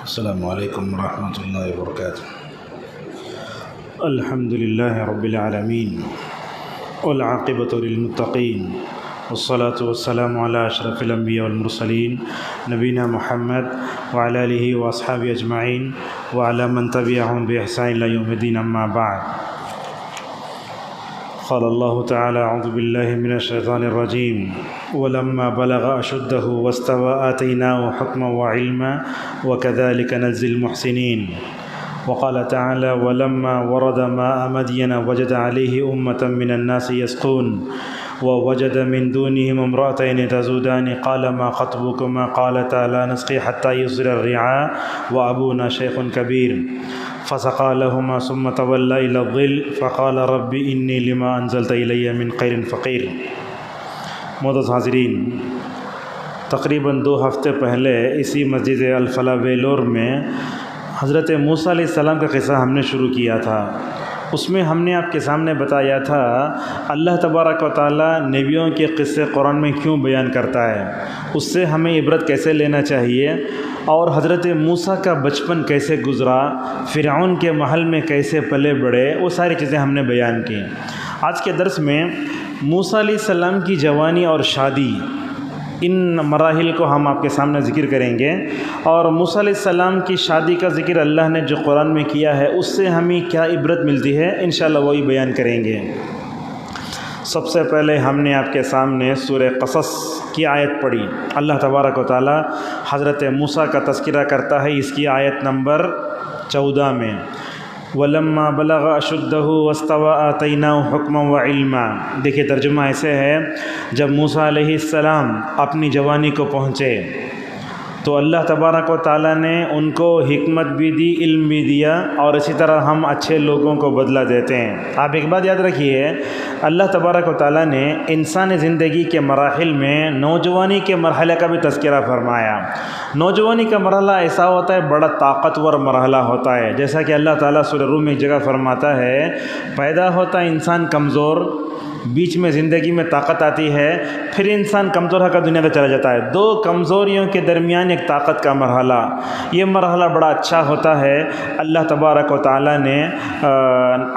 السلام علیکم ورحمۃ اللہ وبرکاتہ۔ الحمد للہ رب العالمین والعاقبۃ للمتقین والصلاة والسلام علی اشرف الانبیاء والمرسلین نبینا محمد وعلی آلہ واصحابہ اجمعین وعلی من تبعہم بإحسان الی یوم الدین، اما بعد۔ قال اللہ تعالی اعوذ باللہ من الشیطان الرجیم ولما بلغ اشدہ واستوى آتیناہ حکما وعلما وکذلک نجزی المحسنین۔ وقال تعالی ولما ورد ماء مدین وجد علیہ امة من الناس یسقون ووجد من دونهم امرأتين تذودان قال ما خطبكما قالتا لا نسقي حتى يصدر الرعاء وأبونا شيخ كبير فسقى لهما ثم تولى إلى الظل فقال رب إني لما أنزلت إلي من خير فقير۔ معزز حاضرین، تقریباً 2 ہفتے پہلے اسی مسجد الفلاح ویلور میں حضرت موسیٰ علیہ السلام کا قصہ ہم نے شروع کیا تھا۔ اس میں ہم نے آپ کے سامنے بتایا تھا اللہ تبارک و تعالیٰ نبیوں کے قصے قرآن میں کیوں بیان کرتا ہے، اس سے ہمیں عبرت کیسے لینا چاہیے، اور حضرت موسیٰ کا بچپن کیسے گزرا، فرعون کے محل میں کیسے پلے بڑھے، وہ ساری چیزیں ہم نے بیان کی۔ آج کے درس میں موسیٰ علیہ السلام کی جوانی اور شادی، ان مراحل کو ہم آپ کے سامنے ذکر کریں گے، اور موسیٰ علیہ السلام کی شادی کا ذکر اللہ نے جو قرآن میں کیا ہے اس سے ہمیں کیا عبرت ملتی ہے، انشاءاللہ وہی بیان کریں گے۔ سب سے پہلے ہم نے آپ کے سامنے سورہ قصص کی آیت پڑھی۔ اللہ تبارک و تعالی حضرت موسیٰ کا تذکرہ کرتا ہے اس کی آیت نمبر 14 میں، وَلَمَّا بَلَغَ أَشُدَّهُ وَاسْتَوَى آتَيْنَاهُ حُكْمًا وَعِلْمًا۔ دیکھیے ترجمہ ایسے ہے، جب موسیٰ علیہ السلام اپنی جوانی کو پہنچے تو اللہ تبارک و تعالیٰ نے ان کو حکمت بھی دی، علم بھی دیا، اور اسی طرح ہم اچھے لوگوں کو بدلہ دیتے ہیں۔ آپ ایک بات یاد رکھیے، اللہ تبارک و تعالیٰ نے انسانی زندگی کے مراحل میں نوجوانی کے مرحلے کا بھی تذکرہ فرمایا۔ نوجوانی کا مرحلہ ایسا ہوتا ہے، بڑا طاقتور مرحلہ ہوتا ہے، جیسا کہ اللہ تعالیٰ سورہ روم میں ایک جگہ فرماتا ہے، پیدا ہوتا ہے انسان کمزور، بیچ میں زندگی میں طاقت آتی ہے، پھر انسان کمزور ہو کر دنیا سے چلا جاتا ہے۔ 2 کمزوریوں کے درمیان ایک طاقت کا مرحلہ، یہ مرحلہ بڑا اچھا ہوتا ہے۔ اللہ تبارک و تعالیٰ نے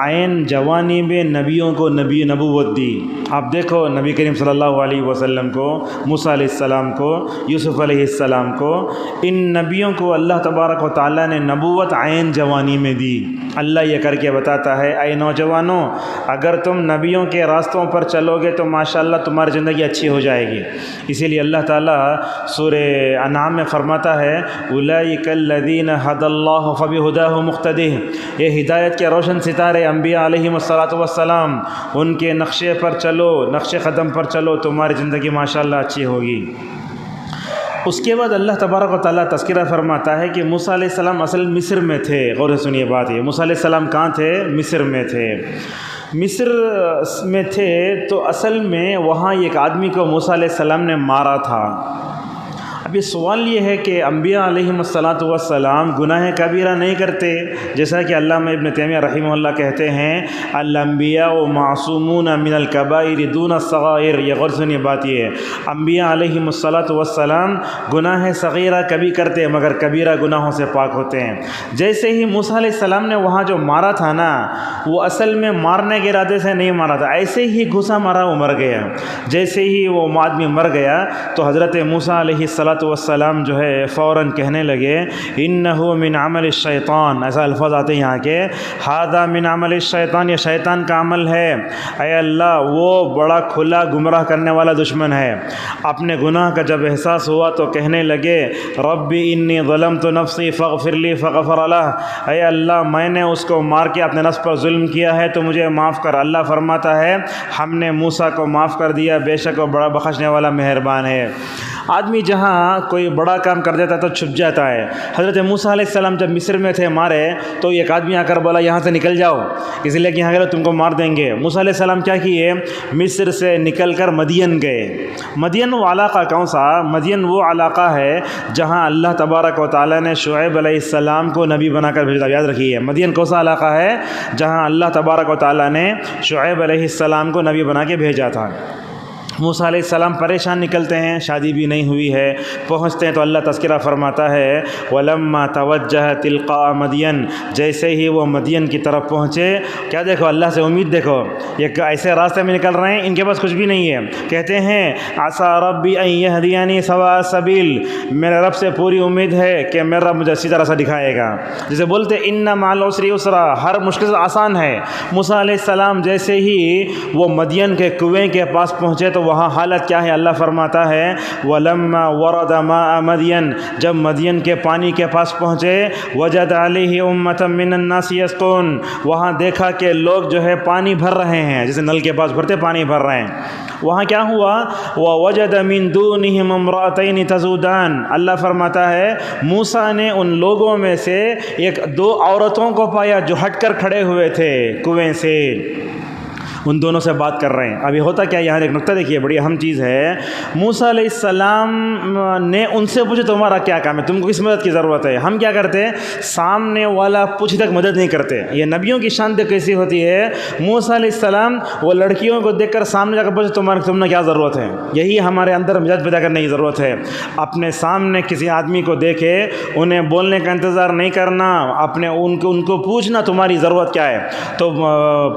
عین جوانی میں نبیوں کو نبوت دی۔ آپ دیکھو نبی کریم صلی اللہ علیہ وسلم کو، موسیٰ علیہ السلام کو، یوسف علیہ السلام کو، ان نبیوں کو اللہ تبارک و تعالیٰ نے نبوت عین جوانی میں دی۔ اللہ یہ کر کے بتاتا ہے، اے نوجوانوں، اگر تم نبیوں کے راستوں پر چلو گے تو ماشاءاللہ تمہاری زندگی اچھی ہو جائے گی۔ اسی لیے اللہ تعالیٰ سورہ انعام میں فرماتا ہے، اولئک الذین ھدی اللہ فبہداہ مقتدی۔ یہ ہدایت کے روشن ستارے انبیاء علیہم السلام، ان کے نقشے پر چلو، نقش قدم پر چلو، تمہاری زندگی ماشاءاللہ اچھی ہوگی۔ اس کے بعد اللہ تبارک و تعالیٰ تذکرہ فرماتا ہے کہ موسیٰ علیہ السلام اصل مصر میں تھے۔ غور سے سنیے بات، یہ موسیٰ علیہ السلام کہاں تھے؟ مصر میں تھے۔ مصر میں تھے تو اصل میں وہاں ایک آدمی کو موسیٰ علیہ السلام نے مارا تھا۔ اب یہ سوال یہ ہے کہ انبیاء علیہم السلام گناہ کبیرہ نہیں کرتے، جیسا کہ علامہ ابن تیمیہ رحمہ اللہ کہتے ہیں، الانبیاء معصومون من الکبائر دون الصغائر۔ یہ غور سنیے بات، یہ ہے انبیاء علیہم السلام گناہ صغیرہ کبھی کرتے مگر کبیرہ گناہوں سے پاک ہوتے ہیں۔ جیسے ہی موسیٰ علیہ السلام نے وہاں جو مارا تھا نا، وہ اصل میں مارنے کے ارادے سے نہیں مارا تھا، ایسے ہی گھسا مارا وہ مر گیا۔ جیسے ہی وہ آدمی مر گیا تو حضرت موسیٰ علیہ السلام الصلاۃ والسلام جو ہے فوراً کہنے لگے انہو من عمل الشیطان، ایسا الفاظ آتے ہیں یہاں کے، ھذا من عمل الشیطان، یہ شیطان کا عمل ہے، اے اللہ وہ بڑا کھلا گمراہ کرنے والا دشمن ہے۔ اپنے گناہ کا جب احساس ہوا تو کہنے لگے ربی انی ظلمت نفسی فاغفر لی فغفر لہ، اے اللہ میں نے اس کو مار کے اپنے نفس پر ظلم کیا ہے تو مجھے معاف کر۔ اللہ فرماتا ہے ہم نے موسیٰ کو معاف کر دیا، بے شک وہ بڑا بخشنے والا مہربان ہے۔ آدمی جہاں کوئی بڑا کام کر دیتا ہے تو چھپ جاتا ہے۔ حضرت موسیٰ علیہ السلام جب مصر میں تھے مارے تو ایک آدمی آ کر بولا یہاں سے نکل جاؤ، اس لیے کہ یہاں گئے تم کو مار دیں گے۔ موسیٰ علیہ السلام کیا کیے، مصر سے نکل کر مدین گئے۔ مدین وہ علاقہ کون سا؟ مدین وہ علاقہ ہے جہاں اللہ تبارک و تعالیٰ نے شعیب علیہ السلام کو نبی بنا کر بھیجا۔ یاد رکھیے مدین کون سا علاقہ ہے؟ جہاں اللہ تبارک و تعالیٰ نے شعیب علیہ السلام کو نبی بنا کے بھیجا تھا۔ موسیٰ علیہ السلام پریشان نکلتے ہیں، شادی بھی نہیں ہوئی ہے، پہنچتے ہیں تو اللہ تذکرہ فرماتا ہے وَلَمَّا تَوَجَّهَ تِلْقَاءَ مَدْيَنَ، جیسے ہی وہ مدین کی طرف پہنچے، کیا دیکھو اللہ سے امید دیکھو، یہ ایسے راستے میں نکل رہے ہیں ان کے پاس کچھ بھی نہیں ہے، کہتے ہیں عَسَىٰ رَبِّي أَن يَهْدِيَنِي سَوَاءَ السَّبِيلِ، میرے رب سے پوری امید ہے کہ میرا رب مجھے سیدھا راستہ دکھائے گا۔ جسے بولتے إِنَّ مَعَ الْعُسْرِ يُسْرًا، ہر مشکل سے آسان ہے۔ موسیٰ علیہ السلام جیسے ہی وہ مدین کے کنویں کے پاس پہنچے تو وہاں حالت کیا ہے؟ اللہ فرماتا ہے وَلَمَّا وَرَدَ مَاءَ مَدْيَنَ، جب مدین کے پانی کے پاس پہنچے وَجَدَ عَلَيْهِ أُمَّةً مِّنَ النَّاسِ يَسْقُونَ، وہاں دیکھا کہ لوگ جو ہے پانی بھر رہے ہیں، جیسے نل کے پاس بھرتے پانی بھر رہے ہیں۔ وہاں کیا ہوا وَوَجَدَ مِن دُونِهِمْ امْرَأَتَيْنِ تَذُودَانِ، اللہ فرماتا ہے موسیٰ نے ان لوگوں میں سے دو عورتوں کو پایا جو ہٹ کر کھڑے ہوئے تھے کنویں سے، ان دونوں سے بات کر رہے ہیں۔ ابھی ہوتا کیا، یہاں ایک نقطہ دیکھیے بڑی اہم چیز ہے، موسیٰ علیہ السلام نے ان سے پوچھا تمہارا کیا کام ہے، تم کو کس مدد کی ضرورت ہے؟ ہم کیا کرتے، سامنے والا پوچھ تک مدد نہیں کرتے۔ یہ نبیوں کی شان دیکھ کیسی ہوتی ہے، موسیٰ علیہ السلام وہ لڑکیوں کو دیکھ کر سامنے جا کر پوچھے تم نے کیا ضرورت ہے۔ یہی ہمارے اندر مزاج پیدا کرنے کی ضرورت ہے، اپنے سامنے کسی آدمی کو دیکھے انہیں بولنے کا انتظار نہیں کرنا، اپنے ان کو پوچھنا تمہاری ضرورت کیا ہے، تو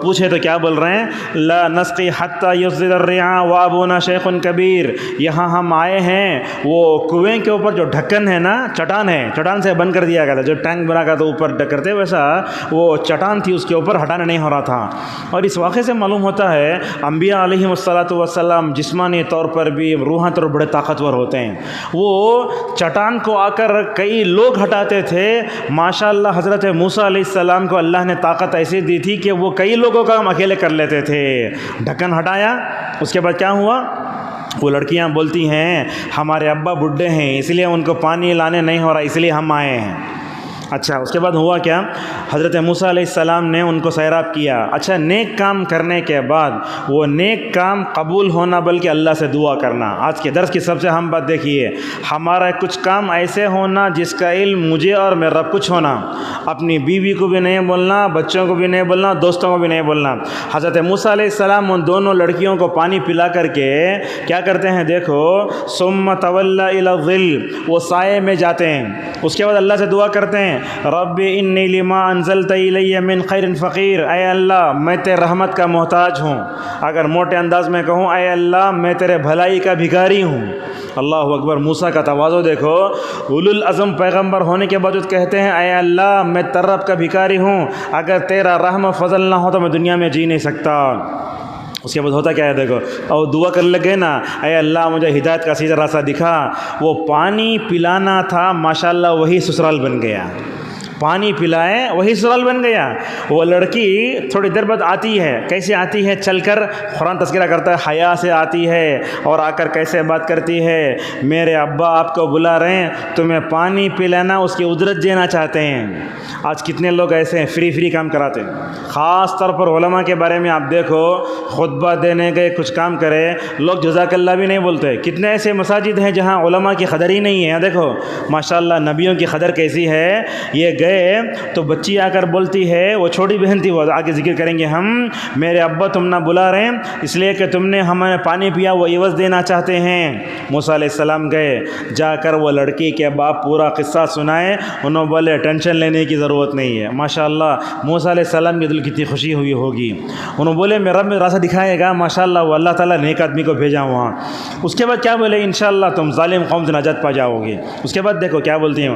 پوچھے تو کیا بول رہے ہیں لا نسقی حتی یصدر الرعاء وابونا شیخ کبیر، یہاں ہم آئے ہیں، وہ کنویں کے اوپر جو ڈھکن ہے نا، چٹان ہے، چٹان سے بند کر دیا گیا تھا، جو ٹینک بنا کر تو اوپر ڈھک کرتے ویسا وہ چٹان تھی، اس کے اوپر ہٹانا نہیں ہو رہا تھا۔ اور اس واقعے سے معلوم ہوتا ہے انبیاء علیہم الصلاۃ والسلام جسمانی طور پر بھی روحانی طور پر بڑے طاقتور ہوتے ہیں۔ وہ چٹان کو آ کر کئی لوگ ہٹاتے تھے، ماشاءاللہ حضرت موسیٰ علیہ السلام کو اللہ نے طاقت ایسی دی تھی کہ وہ کئی لوگوں کا کام اکیلے کر لیتے تھے۔ ڈھکن ہٹایا، اس کے بعد کیا ہوا، وہ لڑکیاں بولتی ہیں ہمارے ابا بڈھے ہیں اس لیے ان کو پانی لانے نہیں ہو رہا، اس لیے ہم آئے ہیں۔ اچھا اس کے بعد ہوا کیا، حضرت موسیٰ علیہ السلام نے ان کو سیراب کیا۔ اچھا نیک کام کرنے کے بعد وہ نیک کام قبول ہونا بلکہ اللہ سے دعا کرنا۔ آج کے درس کی سب سے اہم بات دیکھیے، ہمارا کچھ کام ایسے ہونا جس کا علم مجھے اور میرا کچھ ہونا، اپنی بیوی کو بھی نہیں بولنا، بچوں کو بھی نہیں بولنا، دوستوں کو بھی نہیں بولنا۔ حضرت موسیٰ علیہ السلام ان دونوں لڑکیوں کو پانی پلا کر کے کیا کرتے ہیں دیکھو، ثم تولی الی الظل، وہ سائے میں جاتے ہیں، اس کے بعد اللہ سے دعا کرتے ہیں رب انی لما انزلت الی من خیر فقیر، اے اللہ میں تیرے رحمت کا محتاج ہوں، اگر موٹے انداز میں کہوں اے اللہ میں تیرے بھلائی کا بھکاری ہوں۔ اللہ اکبر، موسیٰ کا تواضع دیکھو، اولو العزم پیغمبر ہونے کے باوجود کہتے ہیں اے اللہ میں تیرے رب کا بھکاری ہوں، اگر تیرا رحم و فضل نہ ہو تو میں دنیا میں جی نہیں سکتا۔ اس کے بعد ہوتا کیا ہے دیکھو، اور دعا کر لگے نا اے اللہ مجھے ہدایت کا سیدھا راستہ دکھا، وہ پانی پلانا تھا ماشاءاللہ وہی سسرال بن گیا، پانی پلائے وہی سسرال بن گیا۔ وہ لڑکی تھوڑی دیر بعد آتی ہے، کیسے آتی ہے، چل کر، قرآن تذکرہ کرتا ہے حیا سے آتی ہے، اور آ کر کیسے بات کرتی ہے، میرے ابا آپ کو بلا رہے ہیں، تمہیں پانی پلانا اس کی اجرت دینا چاہتے ہیں۔ آج کتنے لوگ ایسے ہیں فری کام کراتے ہیں، خاص طور پر علماء کے بارے میں آپ دیکھو، خطبہ دینے گئے کچھ کام کرے لوگ جزاک اللہ بھی نہیں بولتے۔ کتنے ایسے مساجد ہیں جہاں علماء کی قدر ہی نہیں ہے۔ دیکھو ماشاءاللہ نبیوں کی قدر کیسی ہے، یہ گئے تو بچی آ کر بولتی ہے، وہ چھوٹی بہن تھی، وہ آگے ذکر کریں گے ہم، میرے ابا تم نہ بلا رہے ہیں اس لیے کہ تم نے ہمیں پانی پیا، وہ عوض دینا چاہتے ہیں۔ موسیٰ علیہ السلام گئے، جا کر وہ لڑکی کے باپ پورا قصہ سنائے، انہوں بولے ٹینشن لینے کی ضرورت نہیں ہے۔ ماشاءاللہ موسیٰ علیہ السلام کے دل کتنی خوشی ہوئی ہوگی، انہوں بولے میرا رب راستہ دکھائے گا، ماشاءاللہ وہ اللہ تعالیٰ نیک آدمی کو بھیجا وہاں۔ اس کے بعد کیا بولے، انشاءاللہ تم ظالم قوم سے نجات پا جاؤ گے۔ اس کے بعد دیکھو کیا بولتی ہیں،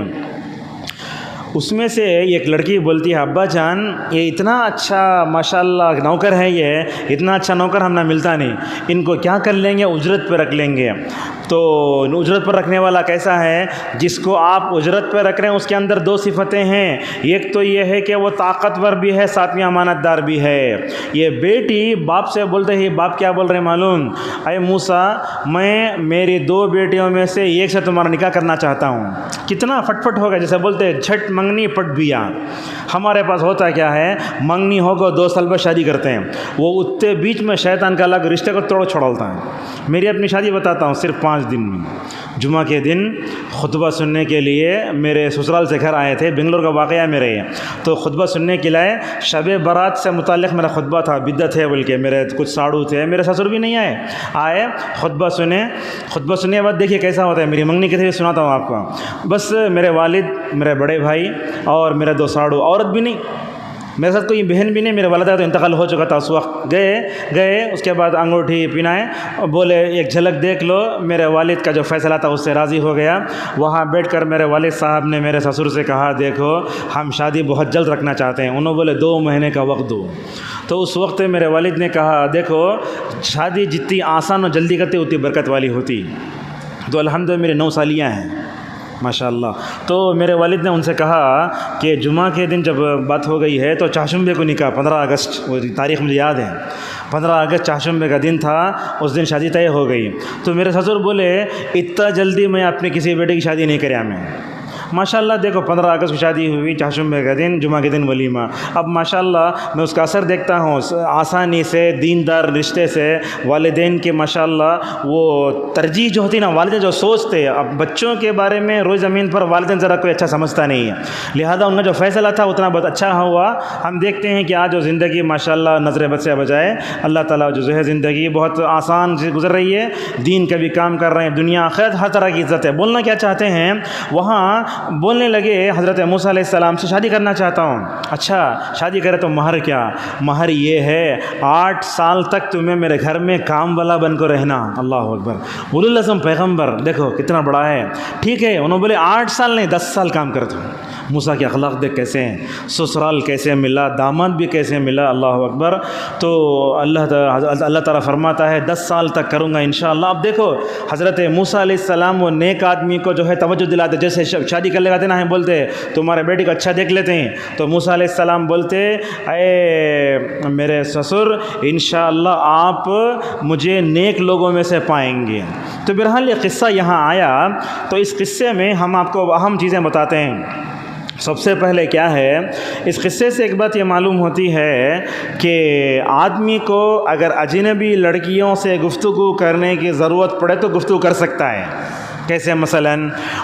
اس میں سے ایک لڑکی بولتی ہے، ابا جان یہ اتنا اچھا ماشاءاللہ نوکر ہے، یہ اتنا اچھا نوکر ہم نہ ملتا نہیں، ان کو کیا کر لیں گے، اجرت پہ رکھ لیں گے۔ تو اجرت پر رکھنے والا کیسا ہے، جس کو آپ اجرت پہ رکھ رہے ہیں اس کے اندر دو صفتیں ہیں، ایک تو یہ ہے کہ وہ طاقتور بھی ہے، ساتھ میں امانت دار بھی ہے۔ یہ بیٹی باپ سے بولتے ہی باپ کیا بول رہے ہیں معلوم، اے موسیٰ میں میری دو بیٹیوں میں سے ایک سے تمہارا نکاح کرنا چاہتا ہوں۔ کتنا فٹ فٹ ہوگا، جیسے بولتے ہیں جھٹ منگنی پٹ بیا۔ ہمارے پاس ہوتا کیا ہے، منگنی ہوگا 2 سال بعد شادی کرتے ہیں، وہ اتنے بیچ میں شیطان کا الگ رشتے کو توڑ چھوڑتا ہے۔ میری اپنی شادی بتاتا ہوں، صرف 5 دن میں، جمعہ کے دن خطبہ سننے کے لیے میرے سسرال سے گھر آئے تھے، بنگلور کا واقعہ میرے، تو خطبہ سننے کے لیے شب برات سے متعلق میرا خطبہ تھا، بدعت ہے بلکہ، میرے کچھ ساڑو تھے، میرے سسر بھی نہیں آئے خطبہ سنے کے بعد دیکھیے کیسا ہوتا ہے، میری منگنی کے تھے سناتا ہوں آپ کو۔ بس میرے والد، میرے بڑے بھائی اور میرے 2 ساڑو، عورت بھی نہیں، میرے ساتھ کوئی بہن بھی نہیں، میرے والدہ تو انتقال ہو چکا تھا اس وقت۔ گئے اس کے بعد انگوٹھی پہنائے، بولے ایک جھلک دیکھ لو، میرے والد کا جو فیصلہ تھا اس سے راضی ہو گیا۔ وہاں بیٹھ کر میرے والد صاحب نے میرے سسر سے کہا دیکھو ہم شادی بہت جلد رکھنا چاہتے ہیں، انہوں بولے 2 مہینے کا وقت دو۔ تو اس وقت میرے والد نے کہا دیکھو شادی جتنی آسان اور جلدی کرتے اتنی برکت والی ہوتی، تو الحمدللہ میرے 9 سالیاں ہیں ماشاءاللہ۔ تو میرے والد نے ان سے کہا کہ جمعہ کے دن جب بات ہو گئی ہے تو چاشمبے کو نکاح، 15 اگست، وہ تاریخ مجھے یاد ہے، 15 اگست چاشمبے کا دن تھا، اس دن شادی طے ہو گئی۔ تو میرے سسر بولے اتنا جلدی میں اپنے کسی بیٹے کی شادی نہیں کریا میں۔ ماشاءاللہ دیکھو 15 اگست کو شادی ہوئی، چاشمبے کا دن، جمعہ کے دن ولیمہ۔ اب ماشاءاللہ میں اس کا اثر دیکھتا ہوں، آسانی سے دیندار رشتے سے والدین کے ماشاءاللہ وہ ترجیح جو ہوتی نا، والدین جو سوچتے، اب بچوں کے بارے میں روز زمین پر والدین ذرا کوئی اچھا سمجھتا نہیں ہے، لہذا ان کا جو فیصلہ تھا اتنا بہت اچھا ہوا۔ ہم دیکھتے ہیں کہ آج جو زندگی ماشاءاللہ نظر بد سے بجائے اللہ تعالیٰ جو ہے زندگی بہت آسان سے گزر رہی ہے، دین کا بھی کام کر رہے ہیں، دنیا آخرت ہر طرح کی عزت ہے۔ بولنا کیا چاہتے ہیں، وہاں بولنے لگے حضرت موسیٰ علیہ السلام سے شادی کرنا چاہتا ہوں۔ اچھا شادی کرے تو مہر کیا؟ مہر یہ ہے 8 سال تک تمہیں میرے گھر میں کام والا بن کر رہنا۔ اللہ اکبر، اولو العزم پیغمبر دیکھو کتنا بڑا ہے۔ ٹھیک ہے، انہوں بولے 8 سال نہیں 10 سال کام کرتا ہوں۔ موسیٰ کے اخلاق دیکھ کیسے ہیں، سسرال کیسے ملا، داماد بھی کیسے ملا، اللہ اکبر۔ تو اللہ تعالیٰ فرماتا ہے 10 سال تک کروں گا انشاءاللہ۔ اب دیکھو حضرت موسیٰ علیہ السلام وہ نیک آدمی کو جو ہے توجہ دلاتے، جیسے شادی کر لگاتے نا، ہم بولتے تمہارے بیٹی کو اچھا دیکھ لیتے ہیں، تو موسیٰ علیہ السلام بولتے اے میرے سسر انشاءاللہ آپ مجھے نیک لوگوں میں سے پائیں گے۔ تو بہرحال یہ قصہ یہاں آیا، تو اس قصے میں ہم آپ کو اہم چیزیں بتاتے ہیں۔ سب سے پہلے کیا ہے، اس قصے سے ایک بات یہ معلوم ہوتی ہے کہ آدمی کو اگر اجنبی لڑکیوں سے گفتگو کرنے کی ضرورت پڑے تو گفتگو کر سکتا ہے۔ کیسے، مثلا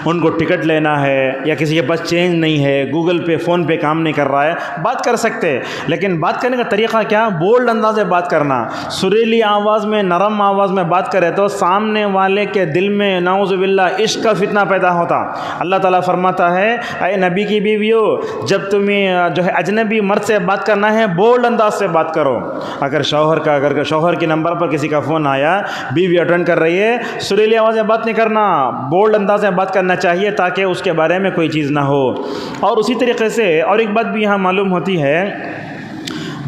ان کو ٹکٹ لینا ہے یا کسی کے پاس چینج نہیں ہے، گوگل پہ فون پہ کام نہیں کر رہا ہے، بات کر سکتے، لیکن بات کرنے کا طریقہ کیا، بولڈ انداز میں بات کرنا، سریلی آواز میں، نرم آواز میں بات کرے تو سامنے والے کے دل میں نعوذ باللہ عشق کا فتنہ پیدا ہوتا۔ اللہ تعالیٰ فرماتا ہے اے نبی کی بیویو، جب تمہیں جو ہے اجنبی مرد سے بات کرنا ہے بولڈ انداز سے بات کرو۔ اگر شوہر کے نمبر پر کسی کا فون آیا، بیوی اٹینڈ کر رہی ہے، سریلی آواز میں بات نہیں کرنا، بولڈ انداز میں بات کرنا چاہیے تاکہ اس کے بارے میں کوئی چیز نہ ہو۔ اور اسی طریقے سے اور ایک بات بھی یہاں معلوم ہوتی ہے،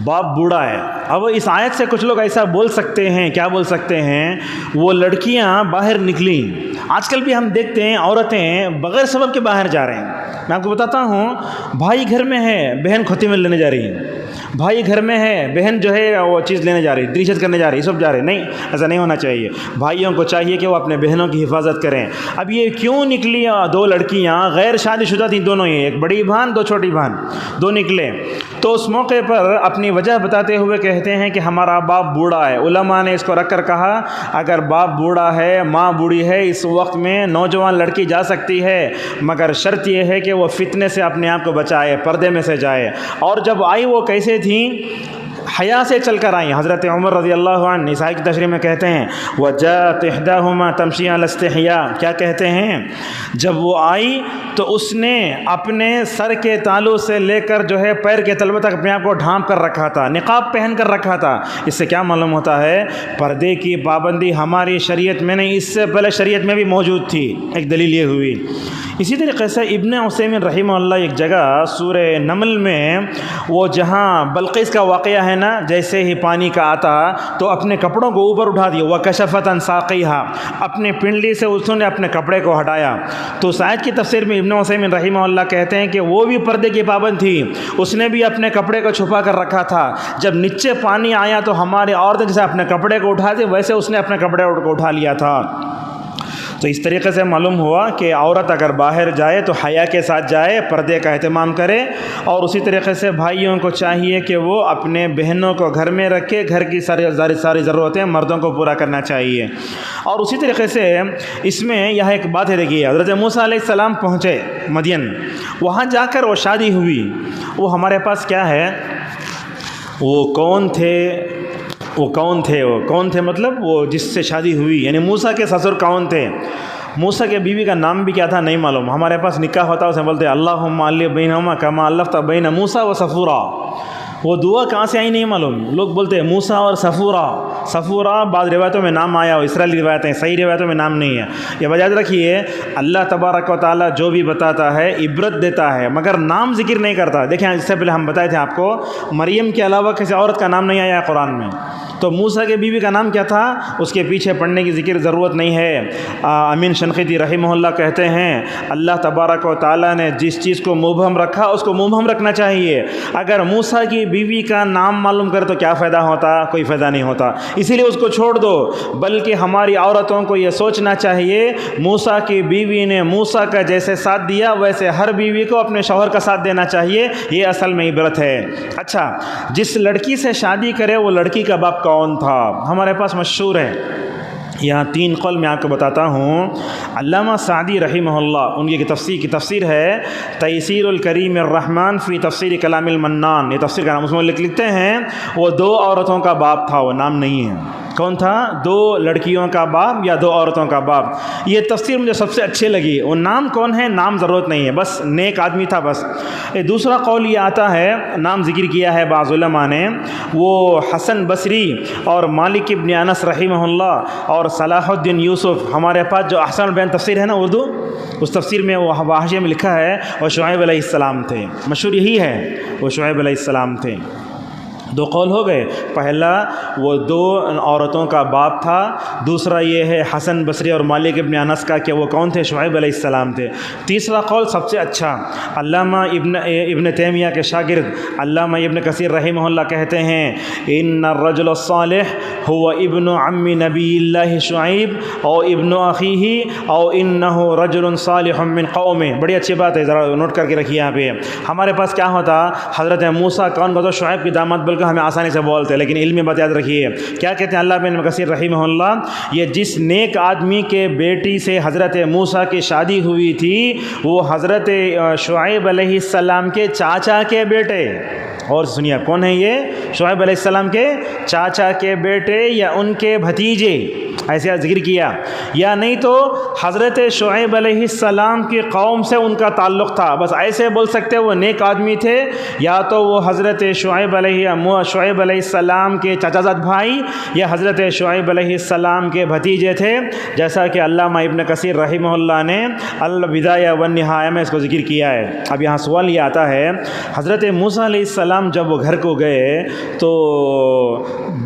باپ بوڑھا ہے۔ اب اس آیت سے کچھ لوگ ایسا بول سکتے ہیں، کیا بول سکتے ہیں، وہ لڑکیاں باہر نکلیں، آج کل بھی ہم دیکھتے ہیں عورتیں بغیر سبب کے باہر جا رہے ہیں۔ میں آپ کو بتاتا ہوں، بھائی گھر میں ہے، بہن کھوتی میں لینے جا رہی ہے، بھائی گھر میں ہے، بہن جو ہے وہ چیز لینے جا رہی، ریچارج کرنے جا رہی، سب جا رہے، نہیں، ایسا نہیں ہونا چاہیے۔ بھائیوں کو چاہیے کہ وہ اپنے بہنوں کی حفاظت کریں۔ اب یہ کیوں نکلی دو لڑکیاں غیر شادی شدہ تھیں دونوں ہی، ایک بڑی بہن دو چھوٹی بہن، دو نکلے، تو اس موقع پر اپنی وجہ بتاتے ہوئے کہتے ہیں کہ ہمارا باپ بوڑھا ہے۔ علماء نے اس کو رکھ کر کہا اگر باپ بوڑھا ہے، ماں بوڑھی ہے، اس وقت میں نوجوان لڑکی جا سکتی ہے، مگر شرط یہ ہے کہ وہ فتنے سے اپنے آپ کو بچائے، پردے میں سے جائے۔ اور جب آئی وہ کیسے تھیں؟ حیا سے چل کر آئیں۔ حضرت عمر رضی اللہ عنہ نسائی کی تشریح میں کہتے ہیں وَجَاءَتْ إِحْدَاهُمَا تَمْشِي عَلَى اسْتِحْيَاء، کیا کہتے ہیں؟ جب وہ آئی تو اس نے اپنے سر کے تالو سے لے کر جو ہے پیر کے تلووں تک اپنے آپ کو ڈھانپ کر رکھا تھا، نقاب پہن کر رکھا تھا۔ اس سے کیا معلوم ہوتا ہے؟ پردے کی پابندی ہماری شریعت میں نہیں، اس سے پہلے شریعت میں بھی موجود تھی۔ ایک دلیل یہ ہوئی۔ اسی طریقے سے ابن عثیمین رحمہ اللہ ایک جگہ سورہ نمل میں وہ جہاں بلقیس کا واقعہ ہے نا، جیسے ہی پانی کا آتا تو اپنے کپڑوں کو اوپر اٹھا دیا، وَكَشَفَتْ عَنْ سَاقِيهَا، اپنے پنڈلی سے اس نے اپنے کپڑے کو ہٹایا۔ تو اس آیت کی تفسیر میں ابن عثیمین رحمہ اللہ کہتے ہیں کہ وہ بھی پردے کی پابند تھی، اس نے بھی اپنے کپڑے کو چھپا کر رکھا تھا۔ جب نیچے پانی آیا تو ہمارے عورتیں جیسے اپنے کپڑے کو اٹھاتے ویسے اس نے اپنے کپڑے کو اٹھا لیا تھا۔ تو اس طریقے سے معلوم ہوا کہ عورت اگر باہر جائے تو حیا کے ساتھ جائے، پردے کا اہتمام کرے، اور اسی طریقے سے بھائیوں کو چاہیے کہ وہ اپنے بہنوں کو گھر میں رکھے، گھر کی ساری ضرورتیں مردوں کو پورا کرنا چاہیے۔ اور اسی طریقے سے اس میں یہاں ایک بات ہے، دیکھیے حضرت موسیٰ علیہ السلام پہنچے مدین، وہاں جا کر وہ شادی ہوئی، وہ ہمارے پاس کیا ہے؟ وہ کون تھے مطلب وہ جس سے شادی ہوئی، یعنی موسیٰ کے سسر کون تھے؟ موسیٰ کے بیوی کا نام بھی کیا تھا نہیں معلوم۔ ہمارے پاس نکاح ہوتا اسے بولتے اللہم الف بینہما کما الفت بین موسیٰ و صفورا، وہ دعا کہاں سے آئی نہیں معلوم۔ لوگ بولتے ہیں موسیٰ اور صفورا بعض روایتوں میں نام آیا، اسرائیلی روایتیں، صحیح روایتوں میں نام نہیں ہے۔ یہ وجہ رکھیے اللہ تبارک و تعالیٰ جو بھی بتاتا ہے عبرت دیتا ہے، مگر نام ذکر نہیں کرتا۔ دیکھیں اس سے پہلے ہم بتائے تھے آپ کو مریم کے علاوہ کسی عورت کا نام نہیں آیا ہے قرآن میں، تو موسیٰ کے بیوی کا نام کیا تھا؟ اس کے پیچھے پڑھنے کی ذکر ضرورت نہیں ہے۔ امین شنقیطی رحمہ اللہ کہتے ہیں اللہ تبارک و تعالیٰ نے جس چیز کو مبہم رکھا اس کو مبہم رکھنا چاہیے۔ اگر موسیٰ کی بیوی کا نام معلوم کرے تو کیا فائدہ ہوتا؟ کوئی فائدہ نہیں ہوتا، اسی لیے اس کو چھوڑ دو۔ بلکہ ہماری عورتوں کو یہ سوچنا چاہیے موسیٰ کی بیوی نے موسیٰ کا جیسے ساتھ دیا ویسے ہر بیوی کو اپنے شوہر کا ساتھ دینا چاہیے، یہ اصل میں عبرت ہے۔ اچھا، جس لڑکی سے شادی کرے وہ لڑکی کا باپ کون تھا؟ ہمارے پاس مشہور ہے، یہاں 3 قول میں آپ کو بتاتا ہوں۔ علامہ سعدی رحمہ اللہ ان کی تفسیر ہے تیسیر الکریم الرحمن فی تفسیر کلام المنان، یہ تفسیر کا نام، اس میں لکھتے ہیں وہ 2 عورتوں کا باپ تھا، وہ نام نہیں ہے۔ کون تھا؟ 2 لڑکیوں کا باپ یا 2 عورتوں کا باپ۔ یہ تفسیر مجھے سب سے اچھی لگی۔ وہ نام کون ہے؟ نام ضرورت نہیں ہے، بس نیک آدمی تھا بس۔ دوسرا قول یہ آتا ہے، نام ذکر کیا ہے بعض علماء نے، وہ حسن بصری اور مالک ابن انس رحمہ اللہ اور صلاح الدین یوسف، ہمارے پاس جو احسن البیان تفسیر ہے نا اردو، اس تفسیر میں وہ حاشیے میں لکھا ہے وہ شعیب علیہ السلام تھے، مشہور یہی ہے وہ شعیب علیہ السلام تھے۔ 2 قول ہو گئے، پہلا وہ 2 عورتوں کا باپ تھا، دوسرا یہ ہے حسن بصری اور مالک ابن انس کا کہ وہ کون تھے؟ شعیب علیہ السلام تھے۔ تیسرا قول سب سے اچھا، علامہ ابن تیمیہ کے شاگرد علامہ ابن کثیر رحمہ اللہ کہتے ہیں ان الرجل الصالح هو ابن عم نبی اللہ شعیب او ابن اخیہ او انہ رجل صالح من قومه۔ بڑی اچھی بات ہے، ذرا نوٹ کر کے رکھیے یہاں پہ۔ ہمارے پاس کیا ہوتا؟ حضرت موسیٰ کون کو تو شعیب کی داماد بلکہ ہمیں آسانی سے بولتے، لیکن علمی بات یاد رکھیے کیا کہتے ہیں اللہ بن کثیر رحمہ اللہ، یہ جس نیک آدمی کے بیٹی سے حضرت موسیٰ کی شادی ہوئی تھی وہ حضرت شعیب علیہ السلام کے چاچا کے بیٹے، اور سنیے آپ کون ہیں یہ؟ شعیب علیہ السلام کے چاچا کے بیٹے یا ان کے بھتیجے، ایسے ذکر کیا، یا نہیں تو حضرت شعیب علیہ السلام کی قوم سے ان کا تعلق تھا، بس ایسے بول سکتے وہ نیک آدمی تھے، یا تو وہ حضرت شعیب علیہ السلام کے چچا زاد بھائی یا حضرت شعیب علیہ السلام کے بھتیجے تھے، جیسا کہ علامہ ابن کثیر رحمہ اللہ نے البدایہ والنہایہ میں اس کو ذکر کیا ہے۔ اب یہاں سوال یہ آتا ہے، حضرت موسیٰ علیہ السلام جب وہ گھر کو گئے تو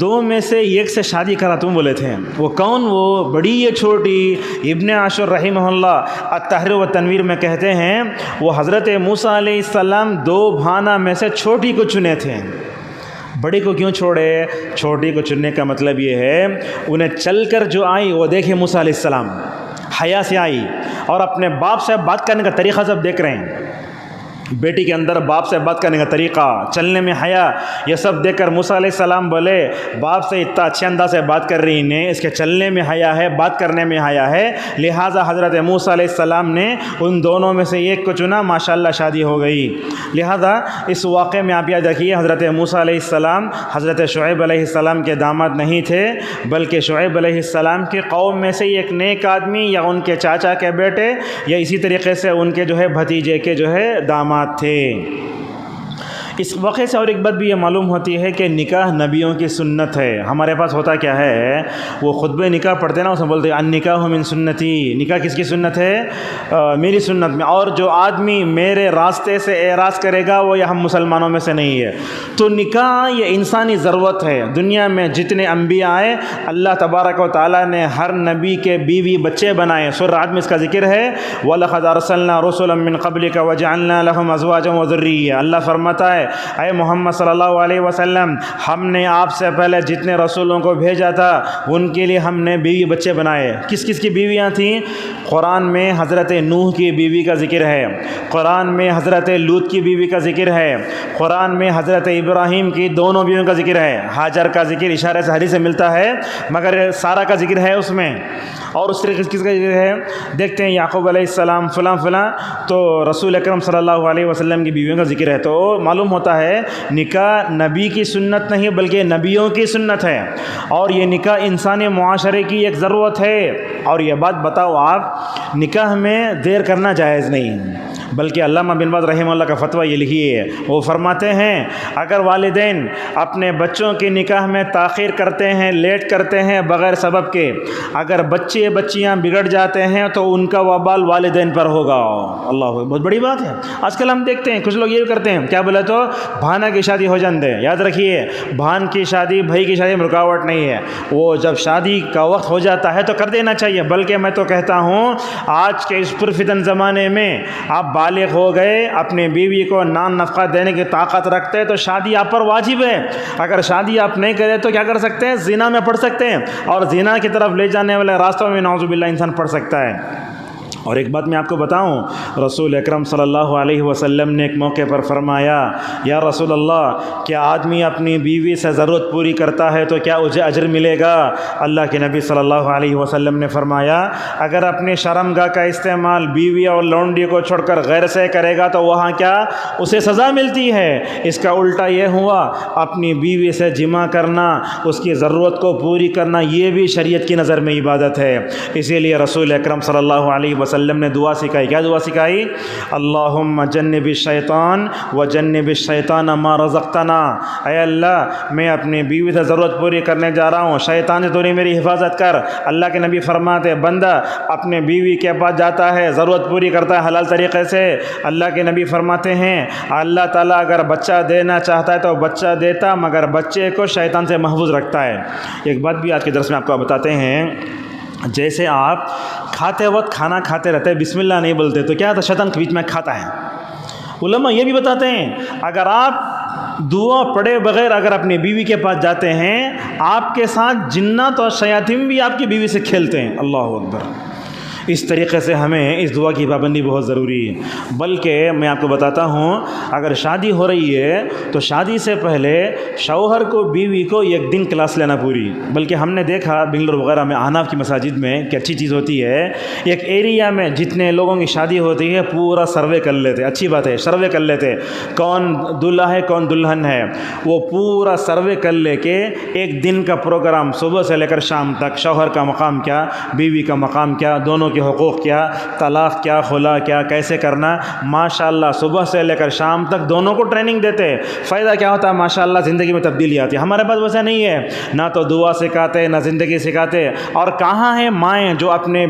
2 میں سے ایک سے شادی کرا تم بولے تھے، وہ کون؟ وہ بڑی یا چھوٹی؟ ابن عاشور رحمہ اللہ التحریر و تنویر میں کہتے ہیں وہ حضرت موسیٰ علیہ السلام 2 بھانہ میں سے چھوٹی کو چنے تھے، بڑی کو کیوں چھوڑے؟ چھوٹی کو چننے کا مطلب یہ ہے انہیں چل کر جو آئی وہ دیکھے موسیٰ علیہ السلام حیا سے آئی، اور اپنے باپ سے بات کرنے کا طریقہ سب دیکھ رہے ہیں، بیٹی کے اندر باپ سے بات کرنے کا طریقہ، چلنے میں حیا، یہ سب دیکھ کر موسیٰ علیہ السلام بولے باپ سے اتنا اچھے انداز سے بات کر رہی ہیں، اس کے چلنے میں حیا ہے، بات کرنے میں حیا ہے، لہٰذا حضرت موسیٰ علیہ السلام نے ان دونوں میں سے ایک کو چنا، ماشاءاللہ شادی ہو گئی۔ لہٰذا اس واقعے میں آپ یاد رکھیے حضرت موسیٰ علیہ السلام حضرت شعیب علیہ السلام کے داماد نہیں تھے، بلکہ شعیب علیہ السلام کی قوم میں سے ایک نیک آدمی یا ان کے چاچا کے بیٹے یا اسی طریقے سے ان کے جو ہے بھتیجے کے جو ہے داماد تھے۔ اس واقعے سے اور ایک بات بھی یہ معلوم ہوتی ہے کہ نکاح نبیوں کی سنت ہے۔ ہمارے پاس ہوتا کیا ہے، وہ خطبہ نکاح پڑھتے نا، اس میں بولتے ہیں النکاح من سنتی، نکاح کس کی سنت ہے؟ میری سنت میں، اور جو آدمی میرے راستے سے اعراض کرے گا وہ ہم مسلمانوں میں سے نہیں ہے۔ تو نکاح یہ انسانی ضرورت ہے۔ دنیا میں جتنے انبیاء آئے اللہ تبارک و تعالیٰ نے ہر نبی کے بیوی بچے بنائے، سورہ رعد میں اس کا ذکر ہے وَلَقَدْ أَرْسَلْنَا رُسُلًا مِّن قَبْلِكَ وَجَعَلْنَا لَهُمْ أَزْوَاجًا وَذُرِّيَّةً۔ اللہ فرماتا ہے اے محمد صلی اللہ علیہ وسلم، ہم نے آپ سے پہلے جتنے رسولوں کو بھیجا تھا ان کے لیے ہم نے بیوی بچے بنائے۔ کس کس کی بیویاں تھیں؟ قرآن میں حضرت نوح کی بیوی کا ذکر ہے، قرآن میں حضرت لوط کی بیوی کا ذکر ہے، قرآن میں حضرت ابراہیم کی دونوں بیویوں کا ذکر ہے، ہاجر کا ذکر اشارے سے حدیث سے ملتا ہے مگر سارا کا ذکر ہے اس میں، اور اس طریقے کس کا ذکر ہے دیکھتے ہیں یعقوب علیہ السلام فلاں فلاں، تو رسول اکرم صلی اللہ علیہ وسلم کی بیویوں کا ذکر ہے۔ تو معلوم ہوتا ہے نکاح نبی کی سنت نہیں بلکہ نبیوں کی سنت ہے، اور یہ نکاح انسانی معاشرے کی ایک ضرورت ہے۔ اور یہ بات بتاؤ آپ، نکاح میں دیر کرنا جائز نہیں، بلکہ علامہ بن باز رحمہ اللہ کا فتویٰ یہ لکھی ہے، وہ فرماتے ہیں اگر والدین اپنے بچوں کی نکاح میں تاخیر کرتے ہیں، لیٹ کرتے ہیں بغیر سبب کے، اگر بچے بچیاں بگڑ جاتے ہیں تو ان کا وبال والدین پر ہوگا۔ اللہ، بہت بڑی بات ہے۔ آج کل ہم دیکھتے ہیں کچھ لوگ یہ کرتے ہیں، کیا بولے تو بھانا کی شادی ہو جان دے۔ یاد رکھیے بھان کی شادی بھائی کی شادی میں رکاوٹ نہیں ہے، وہ جب شادی کا وقت ہو جاتا ہے تو کر دینا چاہیے، بلکہ میں تو کہتا ہوں آج کے اس پرفتن زمانے میں آپ بالغ ہو گئے، اپنی بیوی کو نان نفقہ دینے کی طاقت رکھتے تو شادی آپ پر واجب ہے۔ اگر شادی آپ نہیں کرے تو کیا کر سکتے ہیں؟ زنا میں پڑ سکتے ہیں، اور زنا کی طرف لے جانے والے راستوں میں نعوذ باللہ انسان پڑ سکتا ہے۔ اور ایک بات میں آپ کو بتاؤں، رسول اکرم صلی اللہ علیہ وسلم نے ایک موقع پر فرمایا یا رسول اللہ، کیا آدمی اپنی بیوی سے ضرورت پوری کرتا ہے تو کیا اسے اجر ملے گا؟ اللہ کے نبی صلی اللہ علیہ وسلم نے فرمایا اگر اپنی شرمگاہ کا استعمال بیوی اور لونڈی کو چھوڑ کر غیر سے کرے گا تو وہاں کیا اسے سزا ملتی ہے۔ اس کا الٹا یہ ہوا اپنی بیوی سے جمع کرنا، اس کی ضرورت کو پوری کرنا، یہ بھی شریعت کی نظر میں عبادت ہے۔ اسی لیے رسول اکرم صلی اللہ علیہ وسلم نے دعا سکھائی، کیا دعا سکھائی؟ اللہم جنب الشیطان و جنب الشیطان ما رزقتنا، اے اللہ میں اپنی بیوی سے ضرورت پوری کرنے جا رہا ہوں، شیطان سے تو میری حفاظت کر۔ اللہ کے نبی فرماتے بندہ اپنے بیوی کے پاس جاتا ہے، ضرورت پوری کرتا ہے حلال طریقے سے، اللہ کے نبی فرماتے ہیں اللہ تعالیٰ اگر بچہ دینا چاہتا ہے تو بچہ دیتا، مگر بچے کو شیطان سے محفوظ رکھتا ہے۔ ایک بات بھی آج کے درس میں آپ کو بتاتے ہیں، جیسے آپ کھاتے وقت کھانا کھاتے رہتے بسم اللہ نہیں بولتے تو کیا شیطان کے بیچ میں کھاتا ہے۔ علماء یہ بھی بتاتے ہیں اگر آپ دعا پڑھے بغیر اگر اپنی بیوی کے پاس جاتے ہیں، آپ کے ساتھ جنات اور شیاطین بھی آپ کی بیوی سے کھیلتے ہیں۔ اللہ اکبر۔ اس طریقے سے ہمیں اس دعا کی پابندی بہت ضروری ہے۔ بلکہ میں آپ کو بتاتا ہوں اگر شادی ہو رہی ہے تو شادی سے پہلے شوہر کو بیوی کو ایک دن کلاس لینا پوری، بلکہ ہم نے دیکھا بنگلور وغیرہ میں احناف کی مساجد میں کہ اچھی چیز ہوتی ہے، ایک ایریا میں جتنے لوگوں کی شادی ہوتی ہے پورا سروے کر لیتے، اچھی بات ہے سروے کر لیتے، کون دلہا ہے کون دلہن ہے، وہ پورا سروے کر لے کے ایک دن کا پروگرام صبح سے لے کر شام تک، شوہر کا مقام کیا، بیوی کا مقام کیا، دونوں کے حقوق کیا، طلاق کیا، خلا کیا، کیسے کرنا، ماشاءاللہ صبح سے لے کر شام تک دونوں کو ٹریننگ دیتے۔ فائدہ کیا ہوتا ہے؟ ماشاءاللہ زندگی میں تبدیلی آتی ہے۔ ہمارے پاس ویسا نہیں ہے، نہ تو دعا سکھاتے نہ زندگی سکھاتے، اور کہاں ہیں مائیں جو اپنے